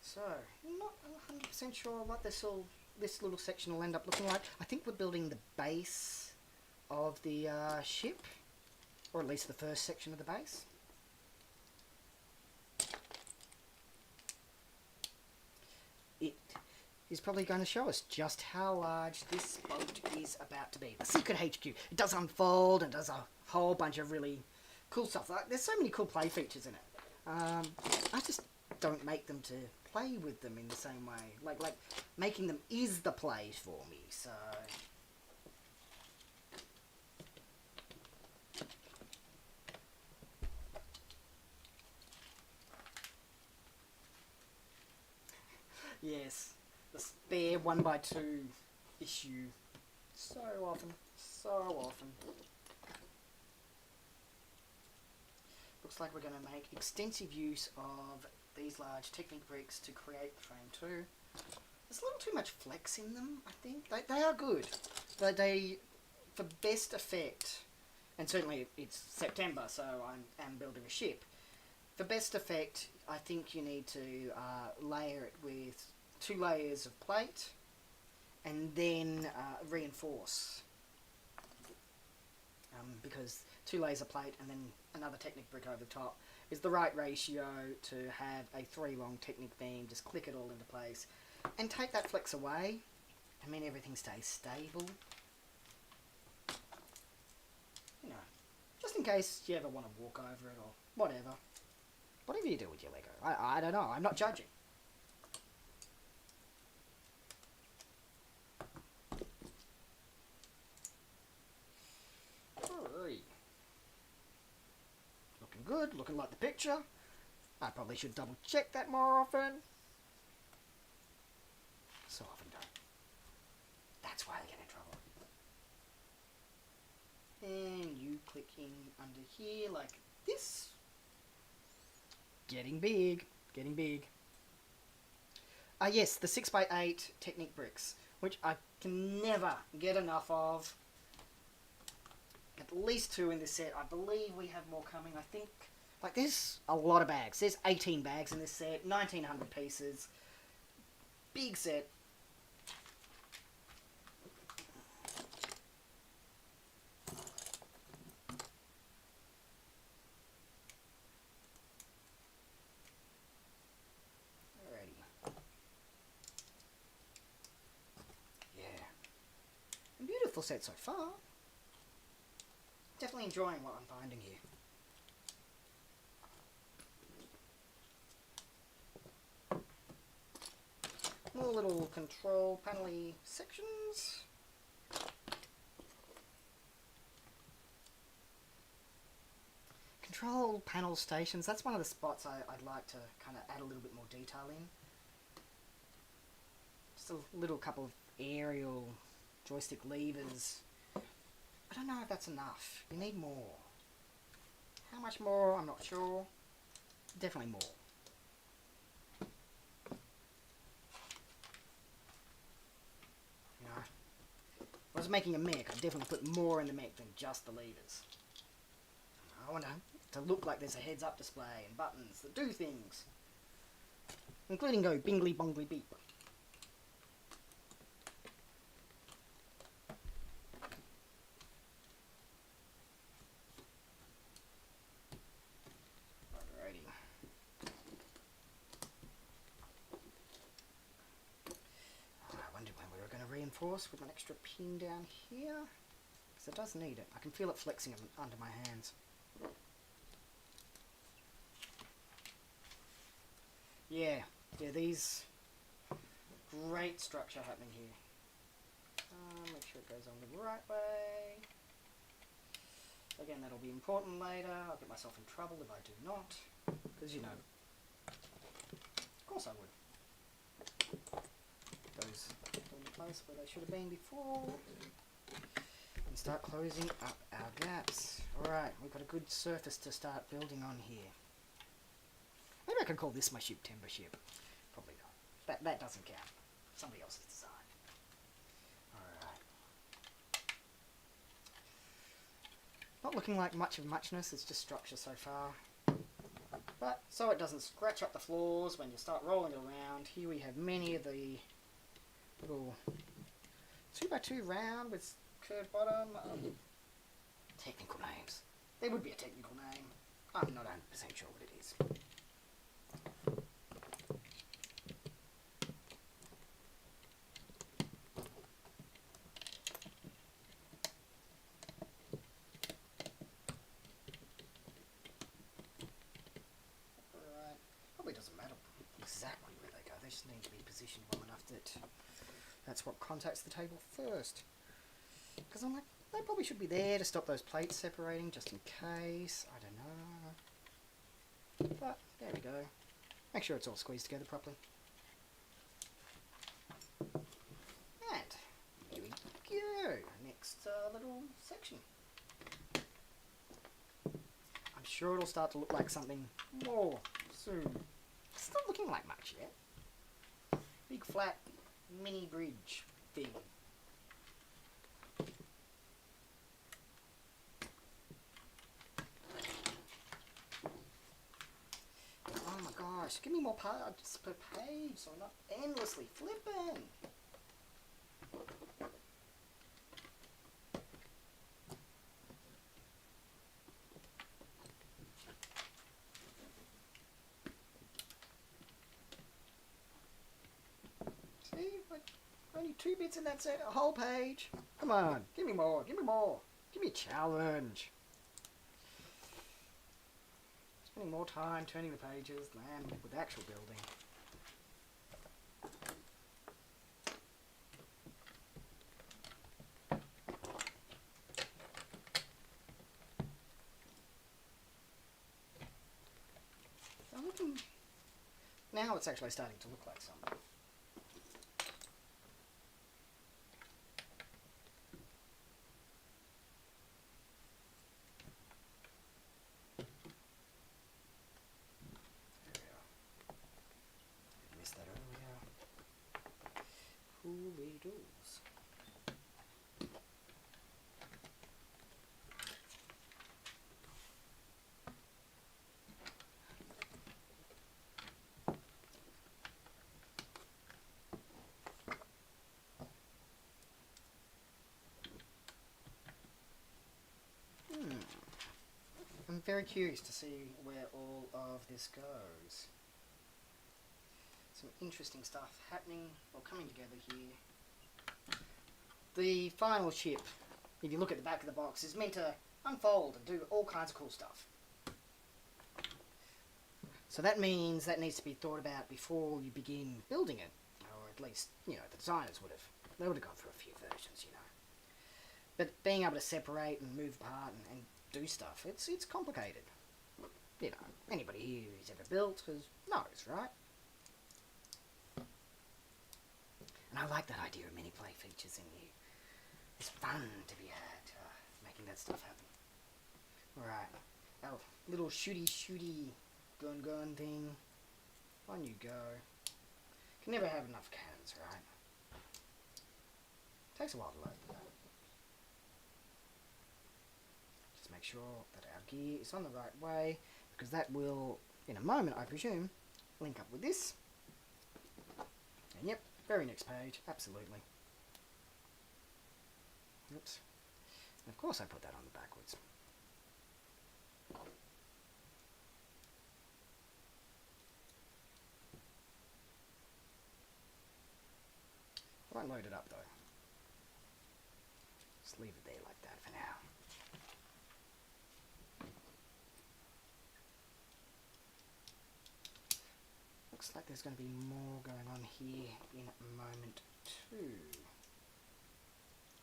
So, not 100% sure what this little section will end up looking like. I think we're building the base of the ship, or at least the first section of the base. It is probably going to show us just how large this boat is about to be. The secret HQ. It does unfold and does a whole bunch of really cool stuff. Like, there's so many cool play features in it. I just don't make them to play with them in the same way. Like making them is the play for me, so... Yes, the spare 1x2 issue. So often. Looks like we're going to make extensive use of these large Technic bricks to create the frame too. There's a little too much flex in them, I think. They are good, but they, for best effect, and certainly it's September, so I am building a ship. For best effect, I think you need to layer it with 2 layers of plate and then reinforce. Because 2 layers of plate and then another Technic brick over the top is the right ratio to have a 3-long Technic beam. Just click it all into place and take that flex away. I mean, everything stays stable. Just in case you ever want to walk over it or whatever. Whatever you do with your Lego. I don't know. I'm not judging. Alright. Looking good. Looking like the picture. I probably should double check that more often. So often don't. That's why I get in trouble. And you click in under here like this. Getting big. Getting big. Yes, the 6x8 Technic bricks, which I can never get enough of. At least 2 in this set. I believe we have more coming. I think, like, there's a lot of bags. There's 18 bags in this set, 1,900 pieces. Big set. Beautiful set so far. Definitely enjoying what I'm finding here. More little control panel-y sections. Control panel stations, that's one of the spots I'd like to kind of add a little bit more detail in. Just a little couple of aerial joystick levers. I don't know if that's enough. You need more. How much more? I'm not sure. Definitely more. You know, if I was making a mech, I'd definitely put more in the mech than just the levers. I want to look like there's a heads-up display and buttons that do things. Including go bingly bongly beep. Reinforce with an extra pin down here, because it does need it. I can feel it flexing under my hands. Yeah, these great structure happening here. Make sure it goes on the right way. Again, that'll be important later. I'll get myself in trouble if I do not, because you know, of course I would. Those into place where they should have been before, and start closing up our gaps. Alright, we've got a good surface to start building on here. Maybe I can call this my ship Timber Ship. Probably not. That doesn't count. Somebody else's design. Alright. Not looking like much of muchness, it's just structure so far. But, so it doesn't scratch up the floors when you start rolling it around, here we have many of the little 2x2 round with curved bottom. Technical names. There would be a technical name. I'm not 100% sure what it is. Alright. Probably doesn't matter exactly where they go. They just need to be positioned well enough that that's what contacts the table first. Because I'm like, they probably should be there to stop those plates separating, just in case. I don't know. But, there we go. Make sure it's all squeezed together properly. And, here we go. Next little section. I'm sure it'll start to look like something more soon. It's not looking like much yet. Big flat mini bridge thing. Oh my gosh, give me more parts per page so I'm not endlessly flipping. See, like, only 2 bits in that set, a whole page. Come on, give me more, give me more. Give me a challenge. Spending more time turning the pages than with actual building. Now it's actually starting to look like something. There we are. I missed that earlier. Holy doors. I'm very curious to see where all of this goes. Some interesting stuff happening or coming together here. The final ship, if you look at the back of the box, is meant to unfold and do all kinds of cool stuff. So that means that needs to be thought about before you begin building it. Or at least, the designers would have. They would have gone through a few versions, But being able to separate and move apart and do stuff, it's complicated. Anybody here who's ever built knows, right? And I like that idea of mini play features in here. It's fun to be had, making that stuff happen. Alright, our little shooty gun thing. On you go. Can never have enough cannons, right? Takes a while to load that. Just make sure that our gear is on the right way, because that will, in a moment, I presume, link up with this. And yep, very next page, absolutely. Oops. And of course I put that on the backwards. I won't load it up though. Just leave it there like that for now. Looks like there's going to be more going on here in a moment too.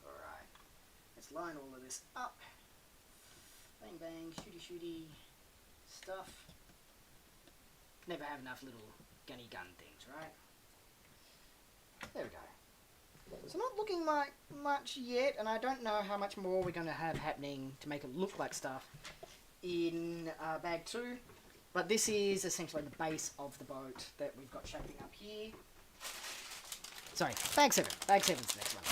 Alright, let's line all of this up. Bang bang, shooty stuff. Never have enough little gunny gun things, right? There we go. So not looking like much yet, and I don't know how much more we're going to have happening to make it look like stuff in bag 2. But this is essentially the base of the boat that we've got shaping up here. Sorry, bag 7. Bag 7's the next one.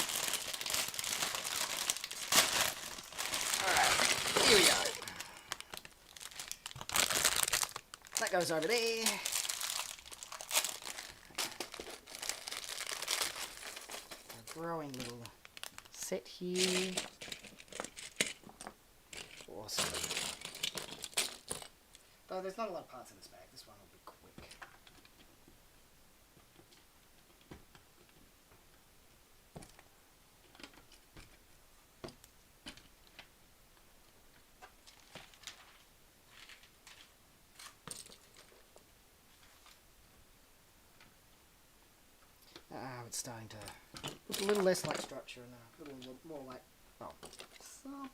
Alright, here we go. That goes over there. Growing little set here. Awesome. Though there's not a lot of parts in this bag, this one will be quick. It's starting to look a little less like structure and a little more like, something.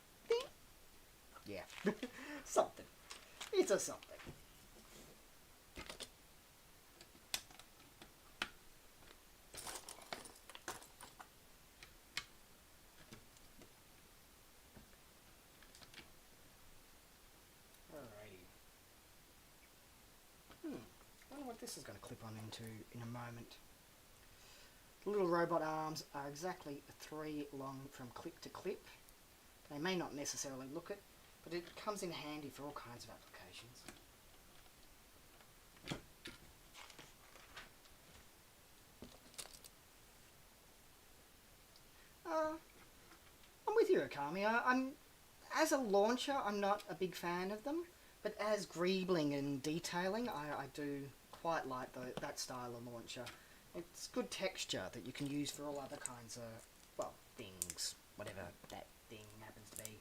Yeah, something. It's a something. Alrighty. I wonder what this is going to clip on into in a moment. The little robot arms are exactly 3 long from clip to clip. They may not necessarily look it, but it comes in handy for all kinds of applications. I'm with you, Okami. As a launcher, I'm not a big fan of them, but as greebling and detailing, I do quite like that style of launcher. It's good texture that you can use for all other kinds of, things, whatever that thing happens to be.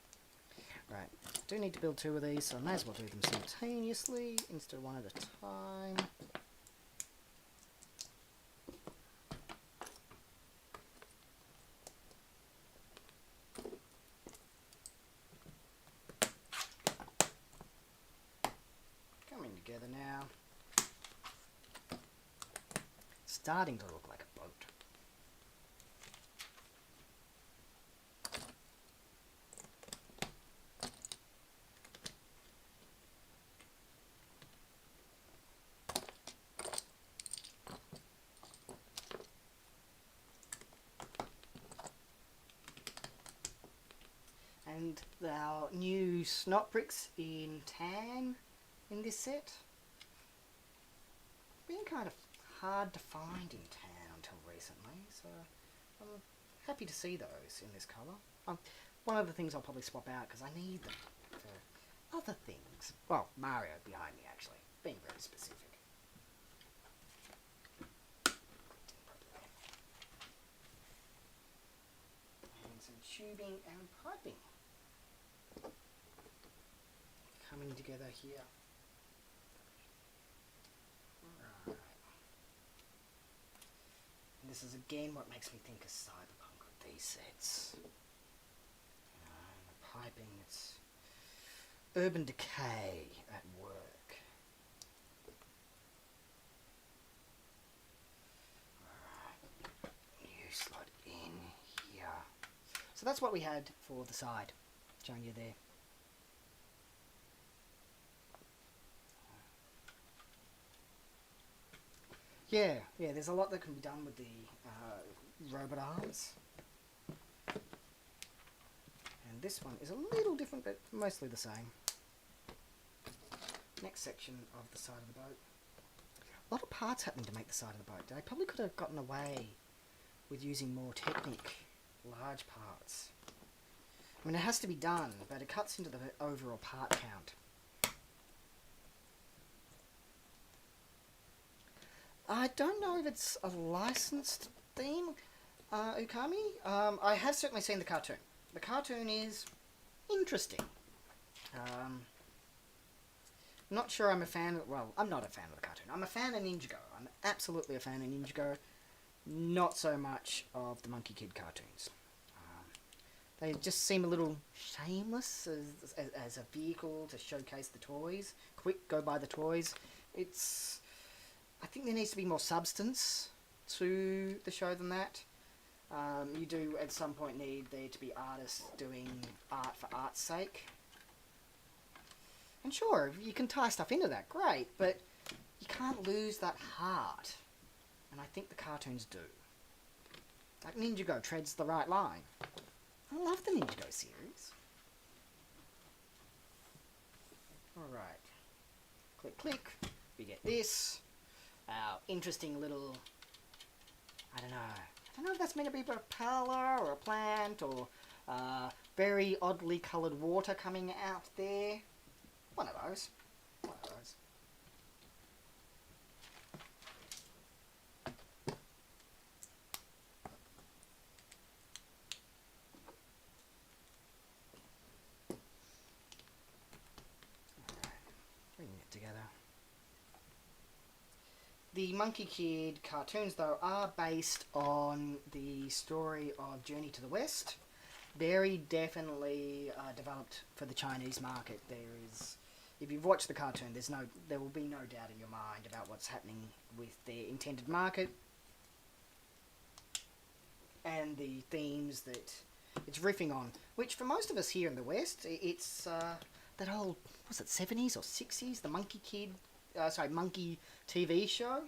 Right, do need to build 2 of these, so I may as well do them simultaneously instead of one at a time. Coming together now. Starting to look like a boat. And our new snot bricks in tan in this set. Been kind of hard to find in tan until recently, so I'm happy to see those in this colour. One of the things I'll probably swap out because I need them for other things. Well, Mario behind me actually, being very specific. And some tubing and piping coming together here. Right. And this is again what makes me think of Cyberpunk with these sets. The piping, it's urban decay at work. Alright, new slot in here. So that's what we had for the side, showing you there. Yeah, there's a lot that can be done with the robot arms. And this one is a little different, but mostly the same. Next section of the side of the boat. A lot of parts happening to make the side of the boat. They probably could have gotten away with using more Technic large parts. I mean, it has to be done, but it cuts into the overall part count. I don't know if it's a licensed theme, Ukami. I have certainly seen the cartoon. The cartoon is interesting. Not sure I'm a fan of... Well, I'm not a fan of the cartoon. I'm a fan of Ninjago. I'm absolutely a fan of Ninjago. Not so much of the Monkie Kid cartoons. They just seem a little shameless as a vehicle to showcase the toys. Quick, go buy the toys. I think there needs to be more substance to the show than that. You do at some point need there to be artists doing art for art's sake. And sure, you can tie stuff into that, great, but you can't lose that heart. And I think the cartoons do. Like Ninjago treads the right line. I love the Ninjago series. Alright. Click, click. We get this. Our interesting little... I don't know if that's meant to be a propeller or a plant or very oddly coloured water coming out there. One of those. Bringing it together. The Monkie Kid cartoons, though, are based on the story of Journey to the West. Very definitely developed for the Chinese market. If you've watched the cartoon, there will be no doubt in your mind about what's happening with their intended market and the themes that it's riffing on. Which, for most of us here in the West, it's that old, was it 70s or 60s, the Monkie Kid. Monkey TV show.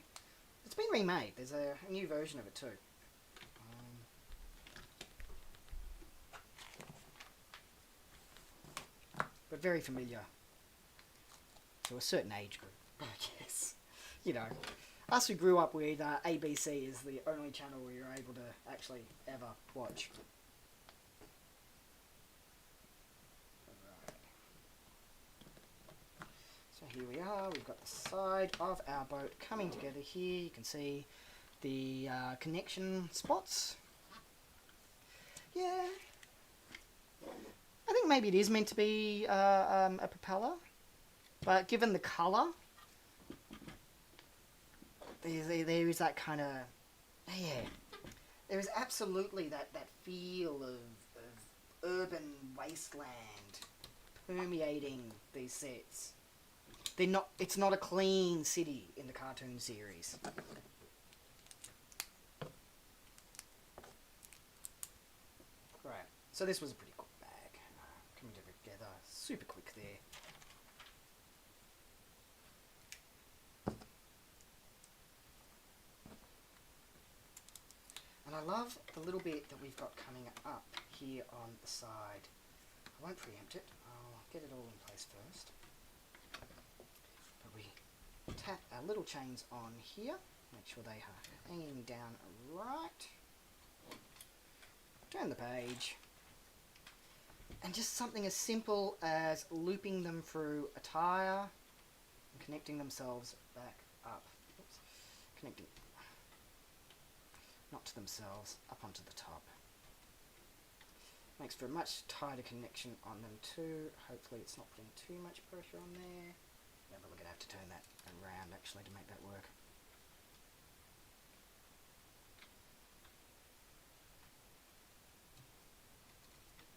It's been remade. There's a new version of it too. But very familiar to a certain age group, I guess. You know, us who grew up with ABC is the only channel where you're able to actually ever watch. So here we are, we've got the side of our boat coming together here. You can see the connection spots. Yeah. I think maybe it is meant to be a propeller, but given the colour, there is that kind of, yeah, there is absolutely that feel of urban wasteland permeating these sets. It's not a clean city in the cartoon series. Right, so this was a pretty cool bag. Coming together super quick there. And I love the little bit that we've got coming up here on the side. I won't preempt it, I'll get it all in place first. But we tap our little chains on here, make sure they are hanging down right. Turn the page. And just something as simple as looping them through a tyre and connecting themselves back up. Oops. Connecting, not to themselves, up onto the top. Makes for a much tighter connection on them too. Hopefully it's not putting too much pressure on there. Yeah, but we're going to have to turn that around actually to make that work.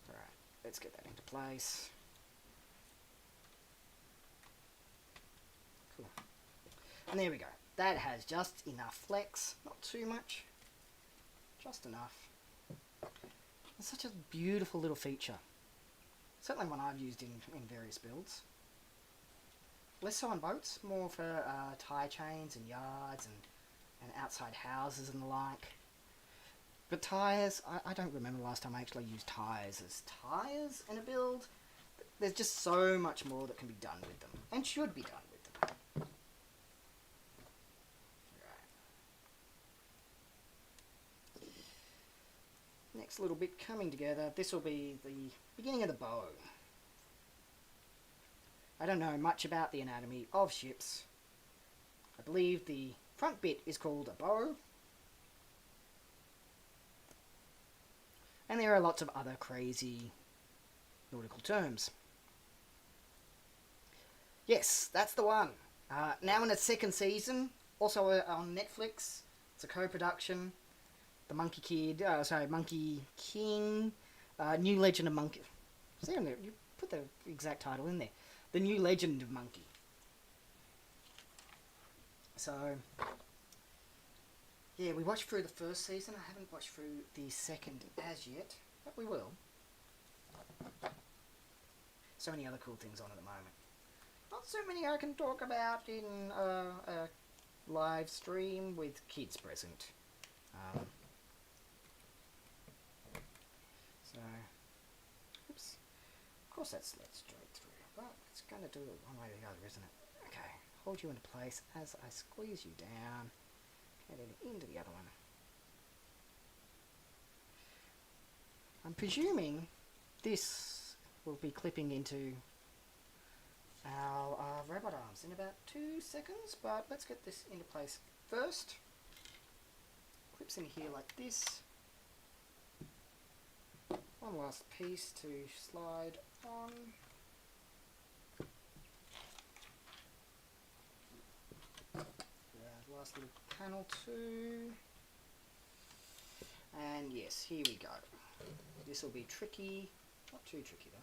Alright, let's get that into place. Cool. And there we go. That has just enough flex, not too much, just enough. It's such a beautiful little feature. Certainly one I've used in various builds. Less so on boats, more for tyre chains and yards and outside houses and the like. But tyres, I don't remember the last time I actually used tyres as tyres in a build. There's just so much more that can be done with them, and should be done with them. Next little bit coming together. This will be the beginning of the bow. I don't know much about the anatomy of ships. I believe the front bit is called a bow. And there are lots of other crazy nautical terms. Yes, that's the one. Now in its second season, also on Netflix. It's a co-production. The Monkie Kid, Monkey King, New Legend of Monkey. See, you put the exact title in there. The New Legend of Monkey. So, yeah, we watched through the first season. I haven't watched through the second as yet, but we will. So many other cool things on at the moment. Not so many I can talk about in a live stream with kids present. So, oops. Of course that's led straight through, but it's going to do it one way or the other, isn't it? Okay, hold you into place as I squeeze you down, and then into the other one. I'm presuming this will be clipping into our robot arms in about 2 seconds, but let's get this into place first. Clips in here like this. One last piece to slide on. Last little panel too. And yes, here we go. This will be tricky. Not too tricky though.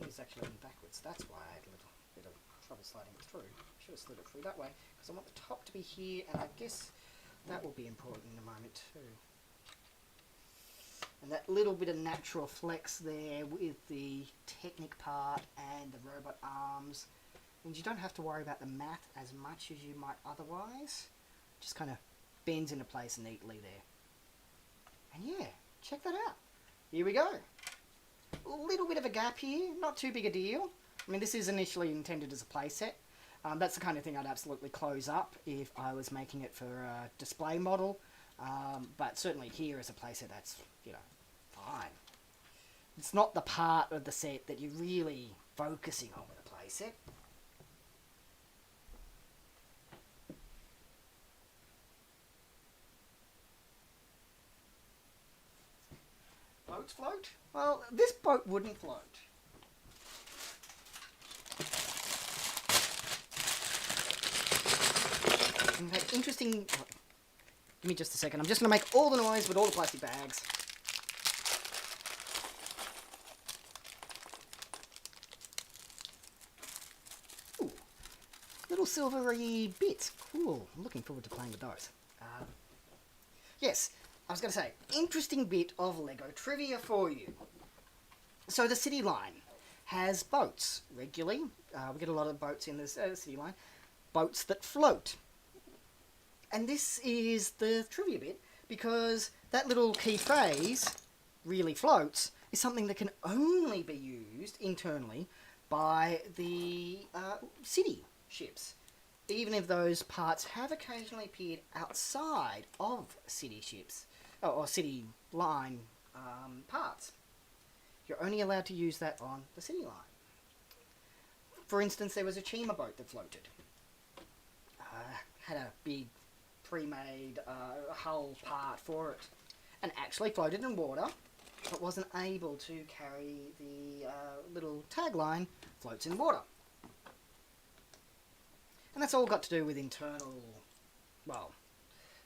It's actually going backwards. That's why I had a little bit of trouble sliding it through. I should have slid it through that way, because I want the top to be here, and I guess that will be important in a moment too. And that little bit of natural flex there with the Technic part and the robot arms means you don't have to worry about the math as much as you might otherwise. Just kind of bends into place neatly there. And yeah, check that out. Here we go. A little bit of a gap here, not too big a deal. I mean, this is initially intended as a playset. That's the kind of thing I'd absolutely close up if I was making it for a display model. But certainly here as a playset, that's, you know, fine. It's not the part of the set that you're really focusing on with a playset. boats float? Well, this boat wouldn't float. In fact, interesting... Oh, give me just a second. I'm just going to make all the noise with all the plastic bags. Ooh. Little silvery bits. Cool. I'm looking forward to playing with those. Yes, I was going to say, interesting bit of Lego trivia for you. So the City Line has boats regularly. We get a lot of boats in the City Line. Boats that float. And this is the trivia bit, because that little key phrase, really floats, is something that can only be used internally by the city ships. Even if those parts have occasionally appeared outside of city ships, or city line parts. You're only allowed to use that on the City Line. For instance, there was a Chima boat that floated. Had a big pre-made hull part for it, and actually floated in water, but wasn't able to carry the little tagline, floats in water. And that's all got to do with internal, well,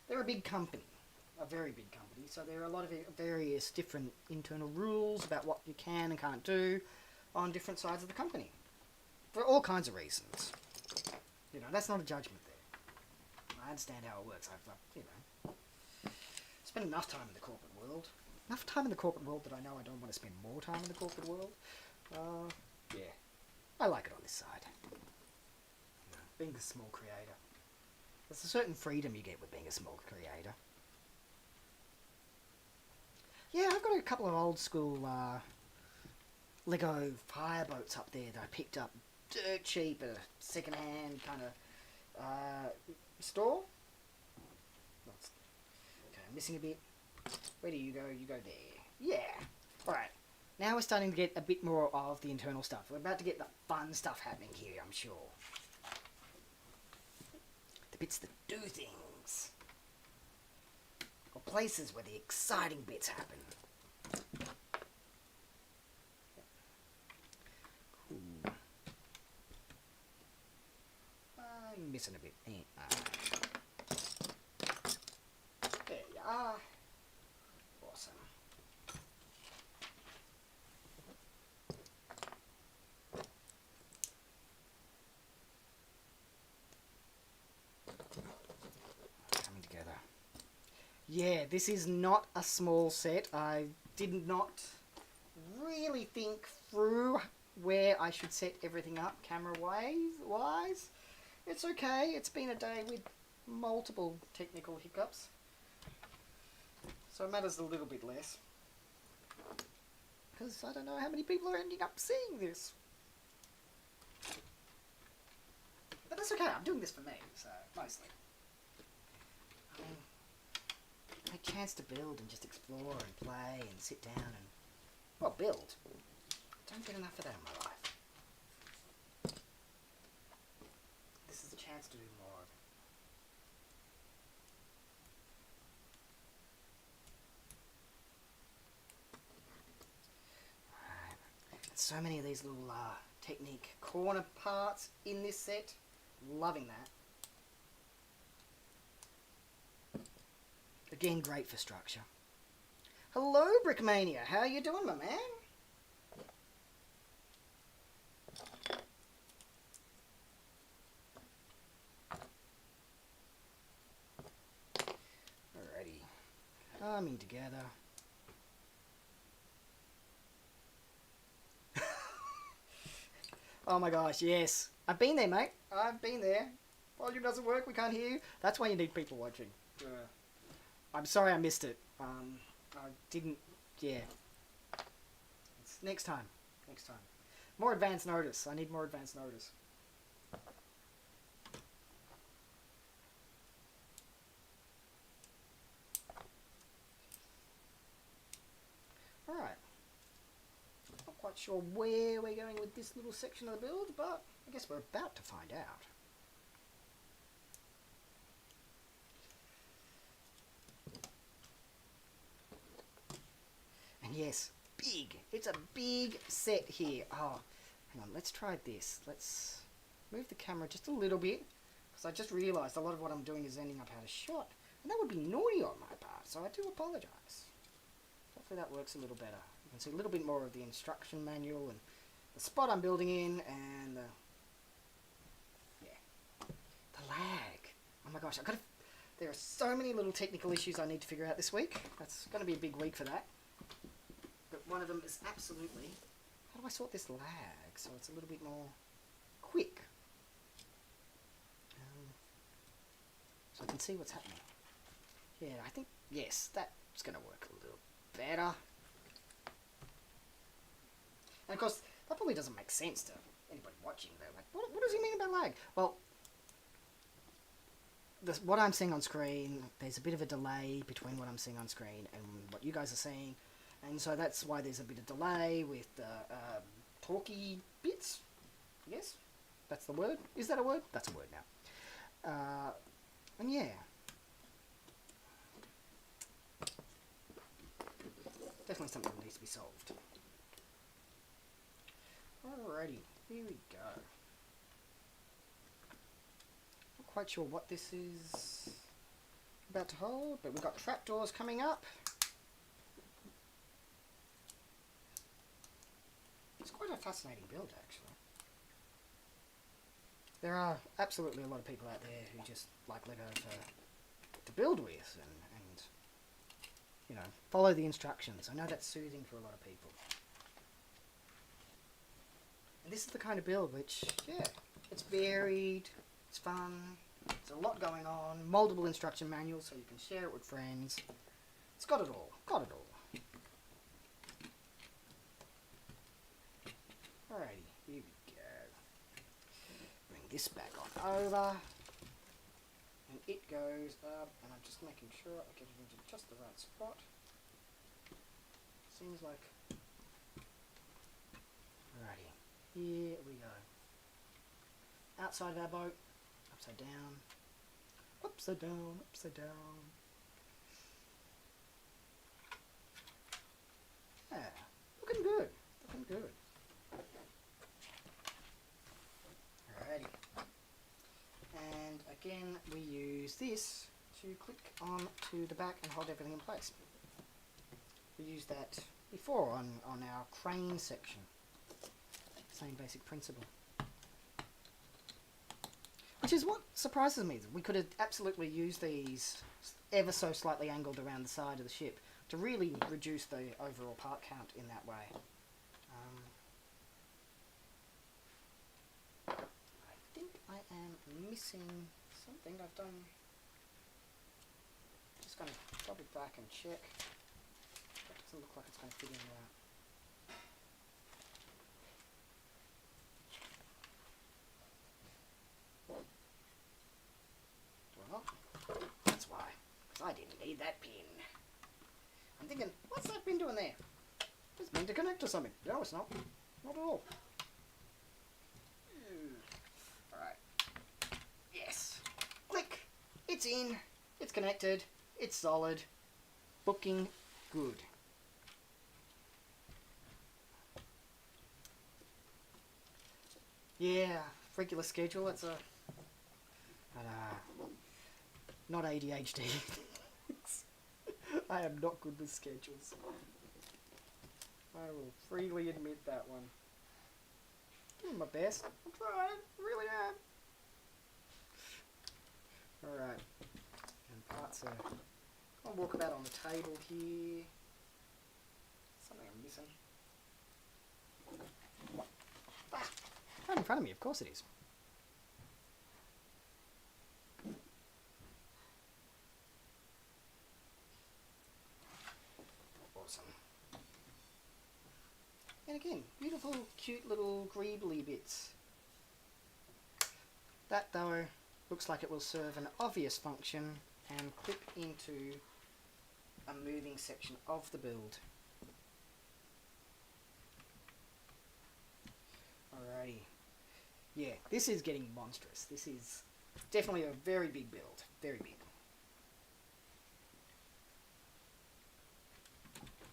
they're a big company, a very big company, so there are a lot of various different internal rules about what you can and can't do on different sides of the company, for all kinds of reasons. You know, that's not a judgment there. I understand how it works. I've you know, spent enough time in the corporate world. Enough time in the corporate world that I know I don't want to spend more time in the corporate world. Yeah, I like it on this side. Being a small creator. There's a certain freedom you get with being a small creator. Yeah, I've got a couple of old school Lego fireboats up there that I picked up dirt cheap at a second-hand kind of store. Okay, I'm missing a bit. Where do you go? You go there. Yeah. Alright. Now we're starting to get a bit more of the internal stuff. We're about to get the fun stuff happening here, I'm sure. The bits that do things. Or places where the exciting bits happen. Cool. I'm missing a bit. There you are. Awesome. Coming together. Yeah, this is not a small set. I did not really think through where I should set everything up camera-wise. It's okay. It's been a day with multiple technical hiccups. So it matters a little bit less. Because I don't know how many people are ending up seeing this. But that's okay. I'm doing this for me, so mostly. I mean, a chance to build and just explore and play and sit down and, well, build. Don't get enough of that in my life. This is a chance to do more of it. Right. So many of these little Technique corner parts in this set. Loving that. Again, great for structure. Hello, Brickmania. How are you doing, my man? Alrighty. Coming together. Oh my gosh, yes. I've been there, mate. I've been there. Volume doesn't work, we can't hear you. That's why you need people watching. I'm sorry I missed it. I didn't, yeah. It's next time. Next time. More advance notice. I need more advance notice. Alright. Not quite sure where we're going with this little section of the build, but I guess we're about to find out. And Yes, big. It's a big set here. Oh, hang on. Let's try this. Let's move the camera just a little bit, because I just realised a lot of what I'm doing is ending up out of shot. And that would be naughty on my part, so I do apologise. Hopefully that works a little better. You can see a little bit more of the instruction manual and the spot I'm building in, and the lag. Oh my gosh, there are so many little technical issues I need to figure out this week. That's going to be a big week for that. But one of them is absolutely, how do I sort this lag so it's a little bit more quick? So I can see what's happening. Yeah, I think, yes, that's going to work a little better. And of course, that probably doesn't make sense to anybody watching. They're like, what does he mean about lag? Well, what I'm seeing on screen, there's a bit of a delay between what I'm seeing on screen and what you guys are seeing. And so that's why there's a bit of delay with the talky bits. Yes? That's the word? Is that a word? That's a word now. And yeah. Definitely something that needs to be solved. Alrighty, here we go. Not quite sure what this is about to hold, but we've got trapdoors coming up. It's quite a fascinating build, actually. There are absolutely a lot of people out there who just like Lego to build with and you know, follow the instructions. I know that's soothing for a lot of people. And this is the kind of build which, yeah, it's varied, it's fun, there's a lot going on, multiple instruction manuals so you can share it with friends. It's got it all, Alrighty, here we go. Bring this back on over. And it goes up, and I'm just making sure I get it into just the right spot. Seems like... Alrighty, here we go. Outside of our boat, upside down, upside down, upside down. Yeah, looking good, looking good. Alrighty. And again, we use this to click on to the back and hold everything in place. We used that before on our crane section. Same basic principle. Which is what surprises me. We could have absolutely used these ever so slightly angled around the side of the ship to really reduce the overall part count in that way. I think I am missing something I've done. Just going to drop it back and check. That doesn't look like it's going to fit in right. Well, that's why. Because I didn't need that pin. I'm thinking, what's that pin doing there? It's meant to connect to something. No, it's not. Not at all. Alright. Yes. Click. It's in. It's connected. It's solid. Looking good. Yeah, regular schedule. It's a... not ADHD. I am not good with schedules. I will freely admit that one. Doing my best. I'm trying. Really am. Alright. And parts are... I'll walk about on the table here. Something I'm missing. Ah, right in front of me, of course it is. Awesome. And again, beautiful, cute little greebly bits. That, though, looks like it will serve an obvious function and clip into a moving section of the build. Alrighty. Yeah, this is getting monstrous. This is definitely a very big build. Very big.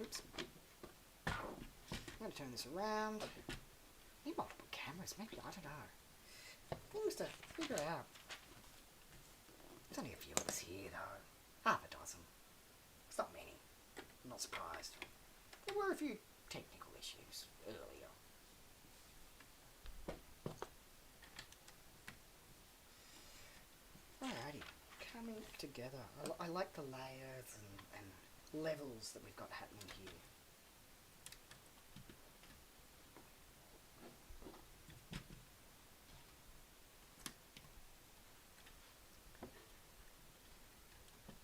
Oops. going to turn this around. Need multiple cameras, maybe, I don't know. Things to figure out. There's only a few of us here, though. Half a dozen. It's not many. I'm not surprised. There were a few technical issues earlier. Alrighty. Coming together. I like the layers and levels that we've got happening here.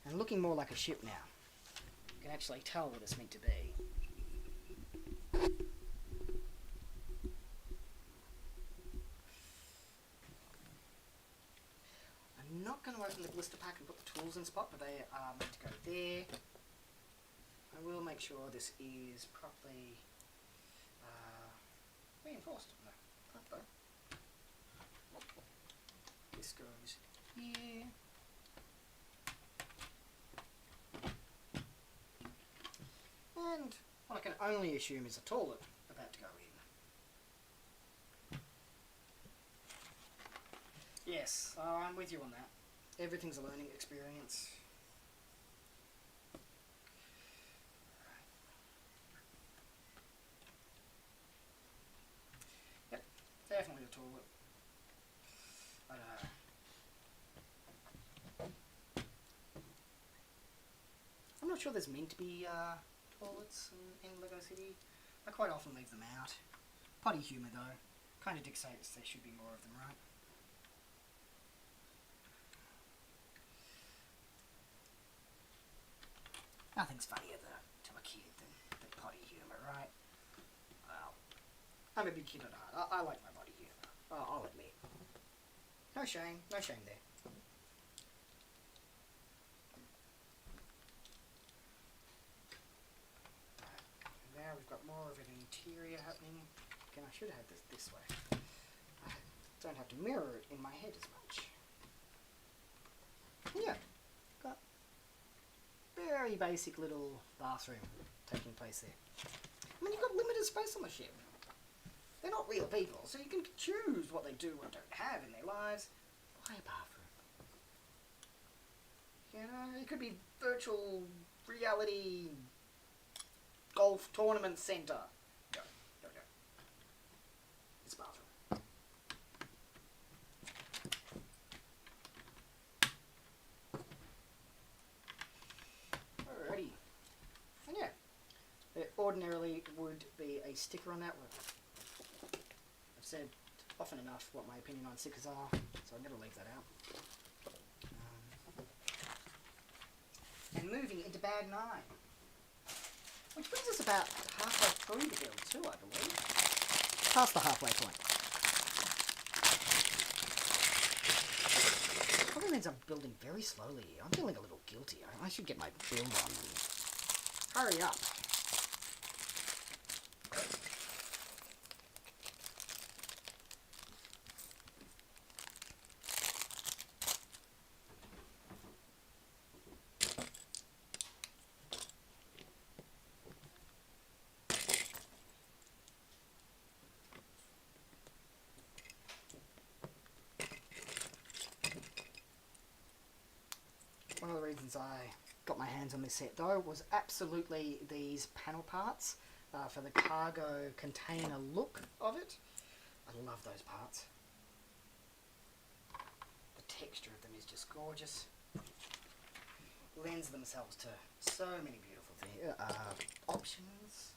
And looking more like a ship now. You can actually tell what it's meant to be. I'm not going to open the blister pack and put the tools in spot, but they are meant to go there. I will make sure this is properly reinforced. No, not though. This goes here. And what I can only assume is a toilet about to go in. Yes, I'm with you on that. Everything's a learning experience. Yep, definitely a toilet. I don't know. I'm not sure there's meant to be toilets in Lego City. I quite often leave them out. Potty humour though. Kind of dictates there should be more of them, right? Nothing's funnier to a kid than potty humour, right? Well, I'm a big kid at heart. I like my potty humour. I'll admit. No shame there. Now we've got more of an interior happening. Again, I should have this way. I don't have to mirror it in my head as much. Yeah, got very basic little bathroom taking place there. I mean, you've got limited space on the ship. They're not real people, so you can choose what they do or don't have in their lives. Buy a bathroom. You know, it could be virtual reality golf tournament centre. Go. It's a bathroom. Alrighty. And yeah, there ordinarily would be a sticker on that one. I've said often enough what my opinion on stickers are, so I'll never leave that out. And moving into bag 9. Which brings us about halfway through the build too, I believe. Past the halfway point. Probably means I'm building very slowly here. I'm feeling a little guilty. I should get my build on. Hurry up. One of the reasons I got my hands on this set though was absolutely these panel parts for the cargo container look of it. I love those parts. The texture of them is just gorgeous. Lends themselves to so many beautiful things. Options.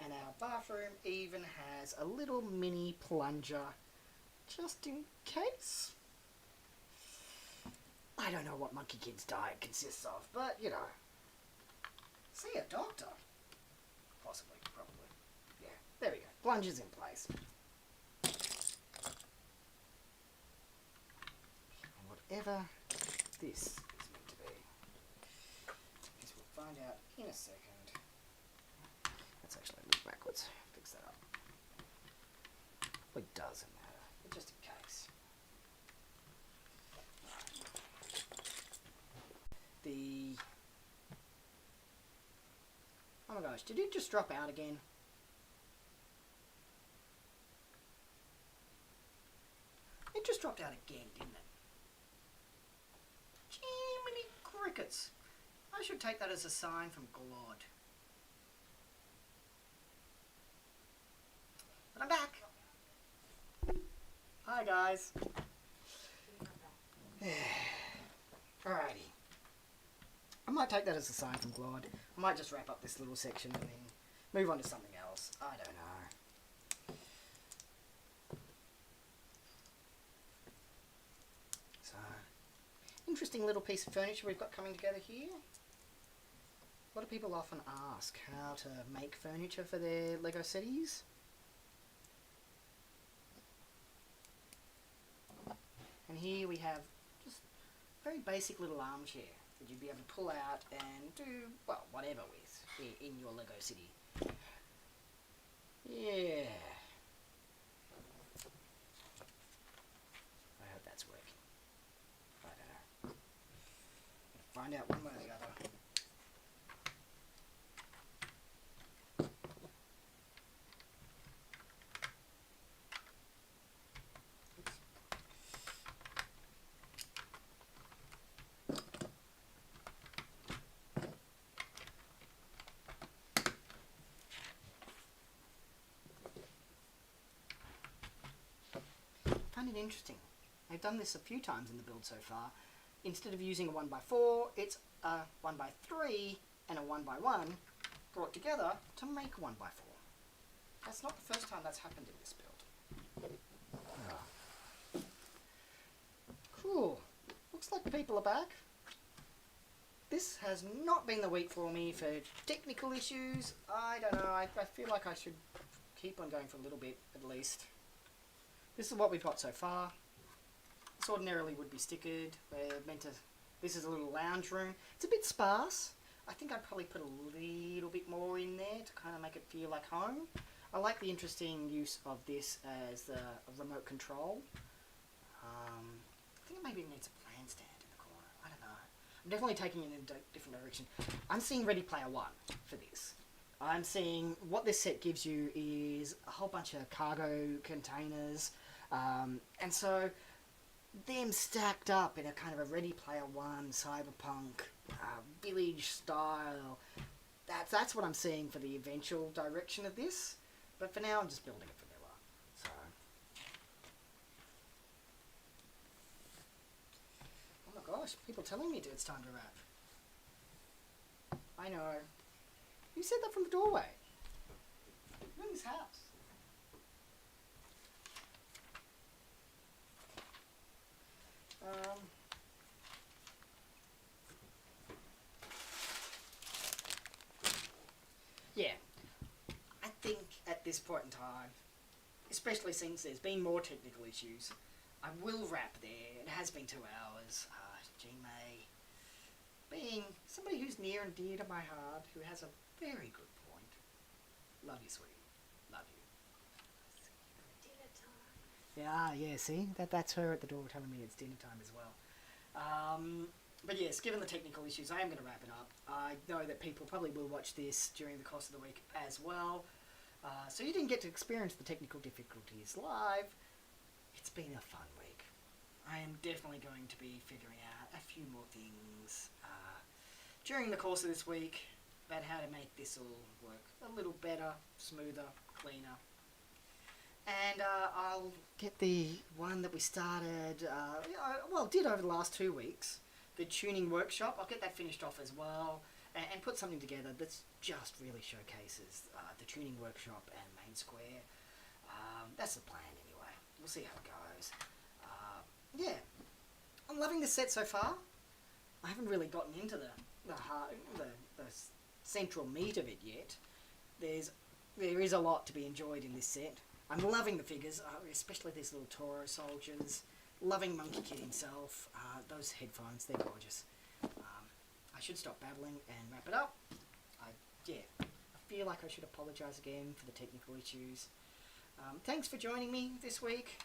And our bathroom even has a little mini plunger just in case. I don't know what Monkie Kid's diet consists of, but you know. See a doctor. Possibly, probably. Yeah, there we go. Plunger's in place. And whatever this is meant to be, as we'll find out in a second. Let's actually move backwards. Fix that up. Well, it doesn't matter. just in case. Oh my gosh, did it just drop out again? It just dropped out again, didn't it? Jiminy crickets. I should take that as a sign from God. But I'm back. Hi guys. Alrighty. I might take that as a sign from God. I might just wrap up this little section and then move on to something else. I don't know. So, interesting little piece of furniture we've got coming together here. A lot of people often ask how to make furniture for their Lego cities. And here we have just a very basic little armchair that you'd be able to pull out and do, well, whatever with in your Lego city. Yeah. I hope that's working. I don't know. Find out one way or the other. I find it interesting. I've done this a few times in the build so far. Instead of using a 1x4, it's a 1x3 and a 1x1 brought together to make a 1x4. That's not the first time that's happened in this build. Cool. Looks like the people are back. This has not been the week for me for technical issues. I don't know. I feel like I should keep on going for a little bit at least. This is what we've got so far. This ordinarily would be stickered. We're meant to... This is a little lounge room. It's a bit sparse. I think I'd probably put a little bit more in there to kind of make it feel like home. I like the interesting use of this as a remote control. I think maybe it needs a plan stand in the corner. I don't know. I'm definitely taking it in a different direction. I'm seeing Ready Player One for this. I'm seeing what this set gives you is a whole bunch of cargo containers. And so them stacked up in a kind of a Ready Player One cyberpunk village style. That's what I'm seeing for the eventual direction of this. But for now, I'm just building it vanilla. So, oh my gosh, people telling me it's time to wrap. I know. You said that from the doorway. You're in this house. Yeah, I think at this point in time, especially since there's been more technical issues, I will wrap there. It has been 2 hours. G-May, being somebody who's near and dear to my heart, who has a very good point. Love you, sweetie. Love you. Dinner time. Yeah, see? That's her at the door telling me it's dinner time as well. But yes, given the technical issues, I am going to wrap it up. I know that people probably will watch this during the course of the week as well. So you didn't get to experience the technical difficulties live. It's been a fun week. I am definitely going to be figuring out a few more things during the course of this week about how to make this all work a little better, smoother, cleaner. And I'll get the one that we started, did over the last 2 weeks, the tuning workshop. I'll get that finished off as well and put something together that's just really showcases the tuning workshop and main square. That's the plan anyway. We'll see how it goes. Yeah, I'm loving this set so far. I haven't really gotten into the central meat of it yet. There is a lot to be enjoyed in this set. I'm loving the figures, especially these little Toro soldiers. Loving Monkie Kid himself. Those headphones, they're gorgeous. I should stop babbling and wrap it up. I feel like I should apologise again for the technical issues. Thanks for joining me this week.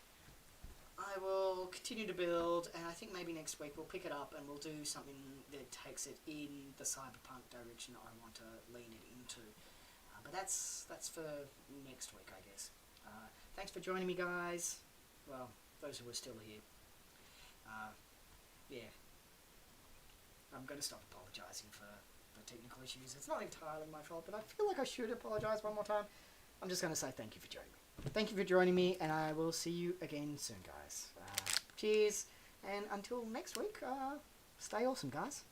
I will continue to build, and I think maybe next week we'll pick it up and we'll do something that takes it in the cyberpunk direction I want to lean it into. But that's for next week, I guess. Thanks for joining me, guys. Well, those who are still here. Yeah. I'm going to stop apologising for the technical issues. It's not entirely my fault, but I feel like I should apologise one more time. I'm just going to say thank you for joining me. Thank you for joining me, and I will see you again soon, guys. Cheers, and until next week, stay awesome, guys.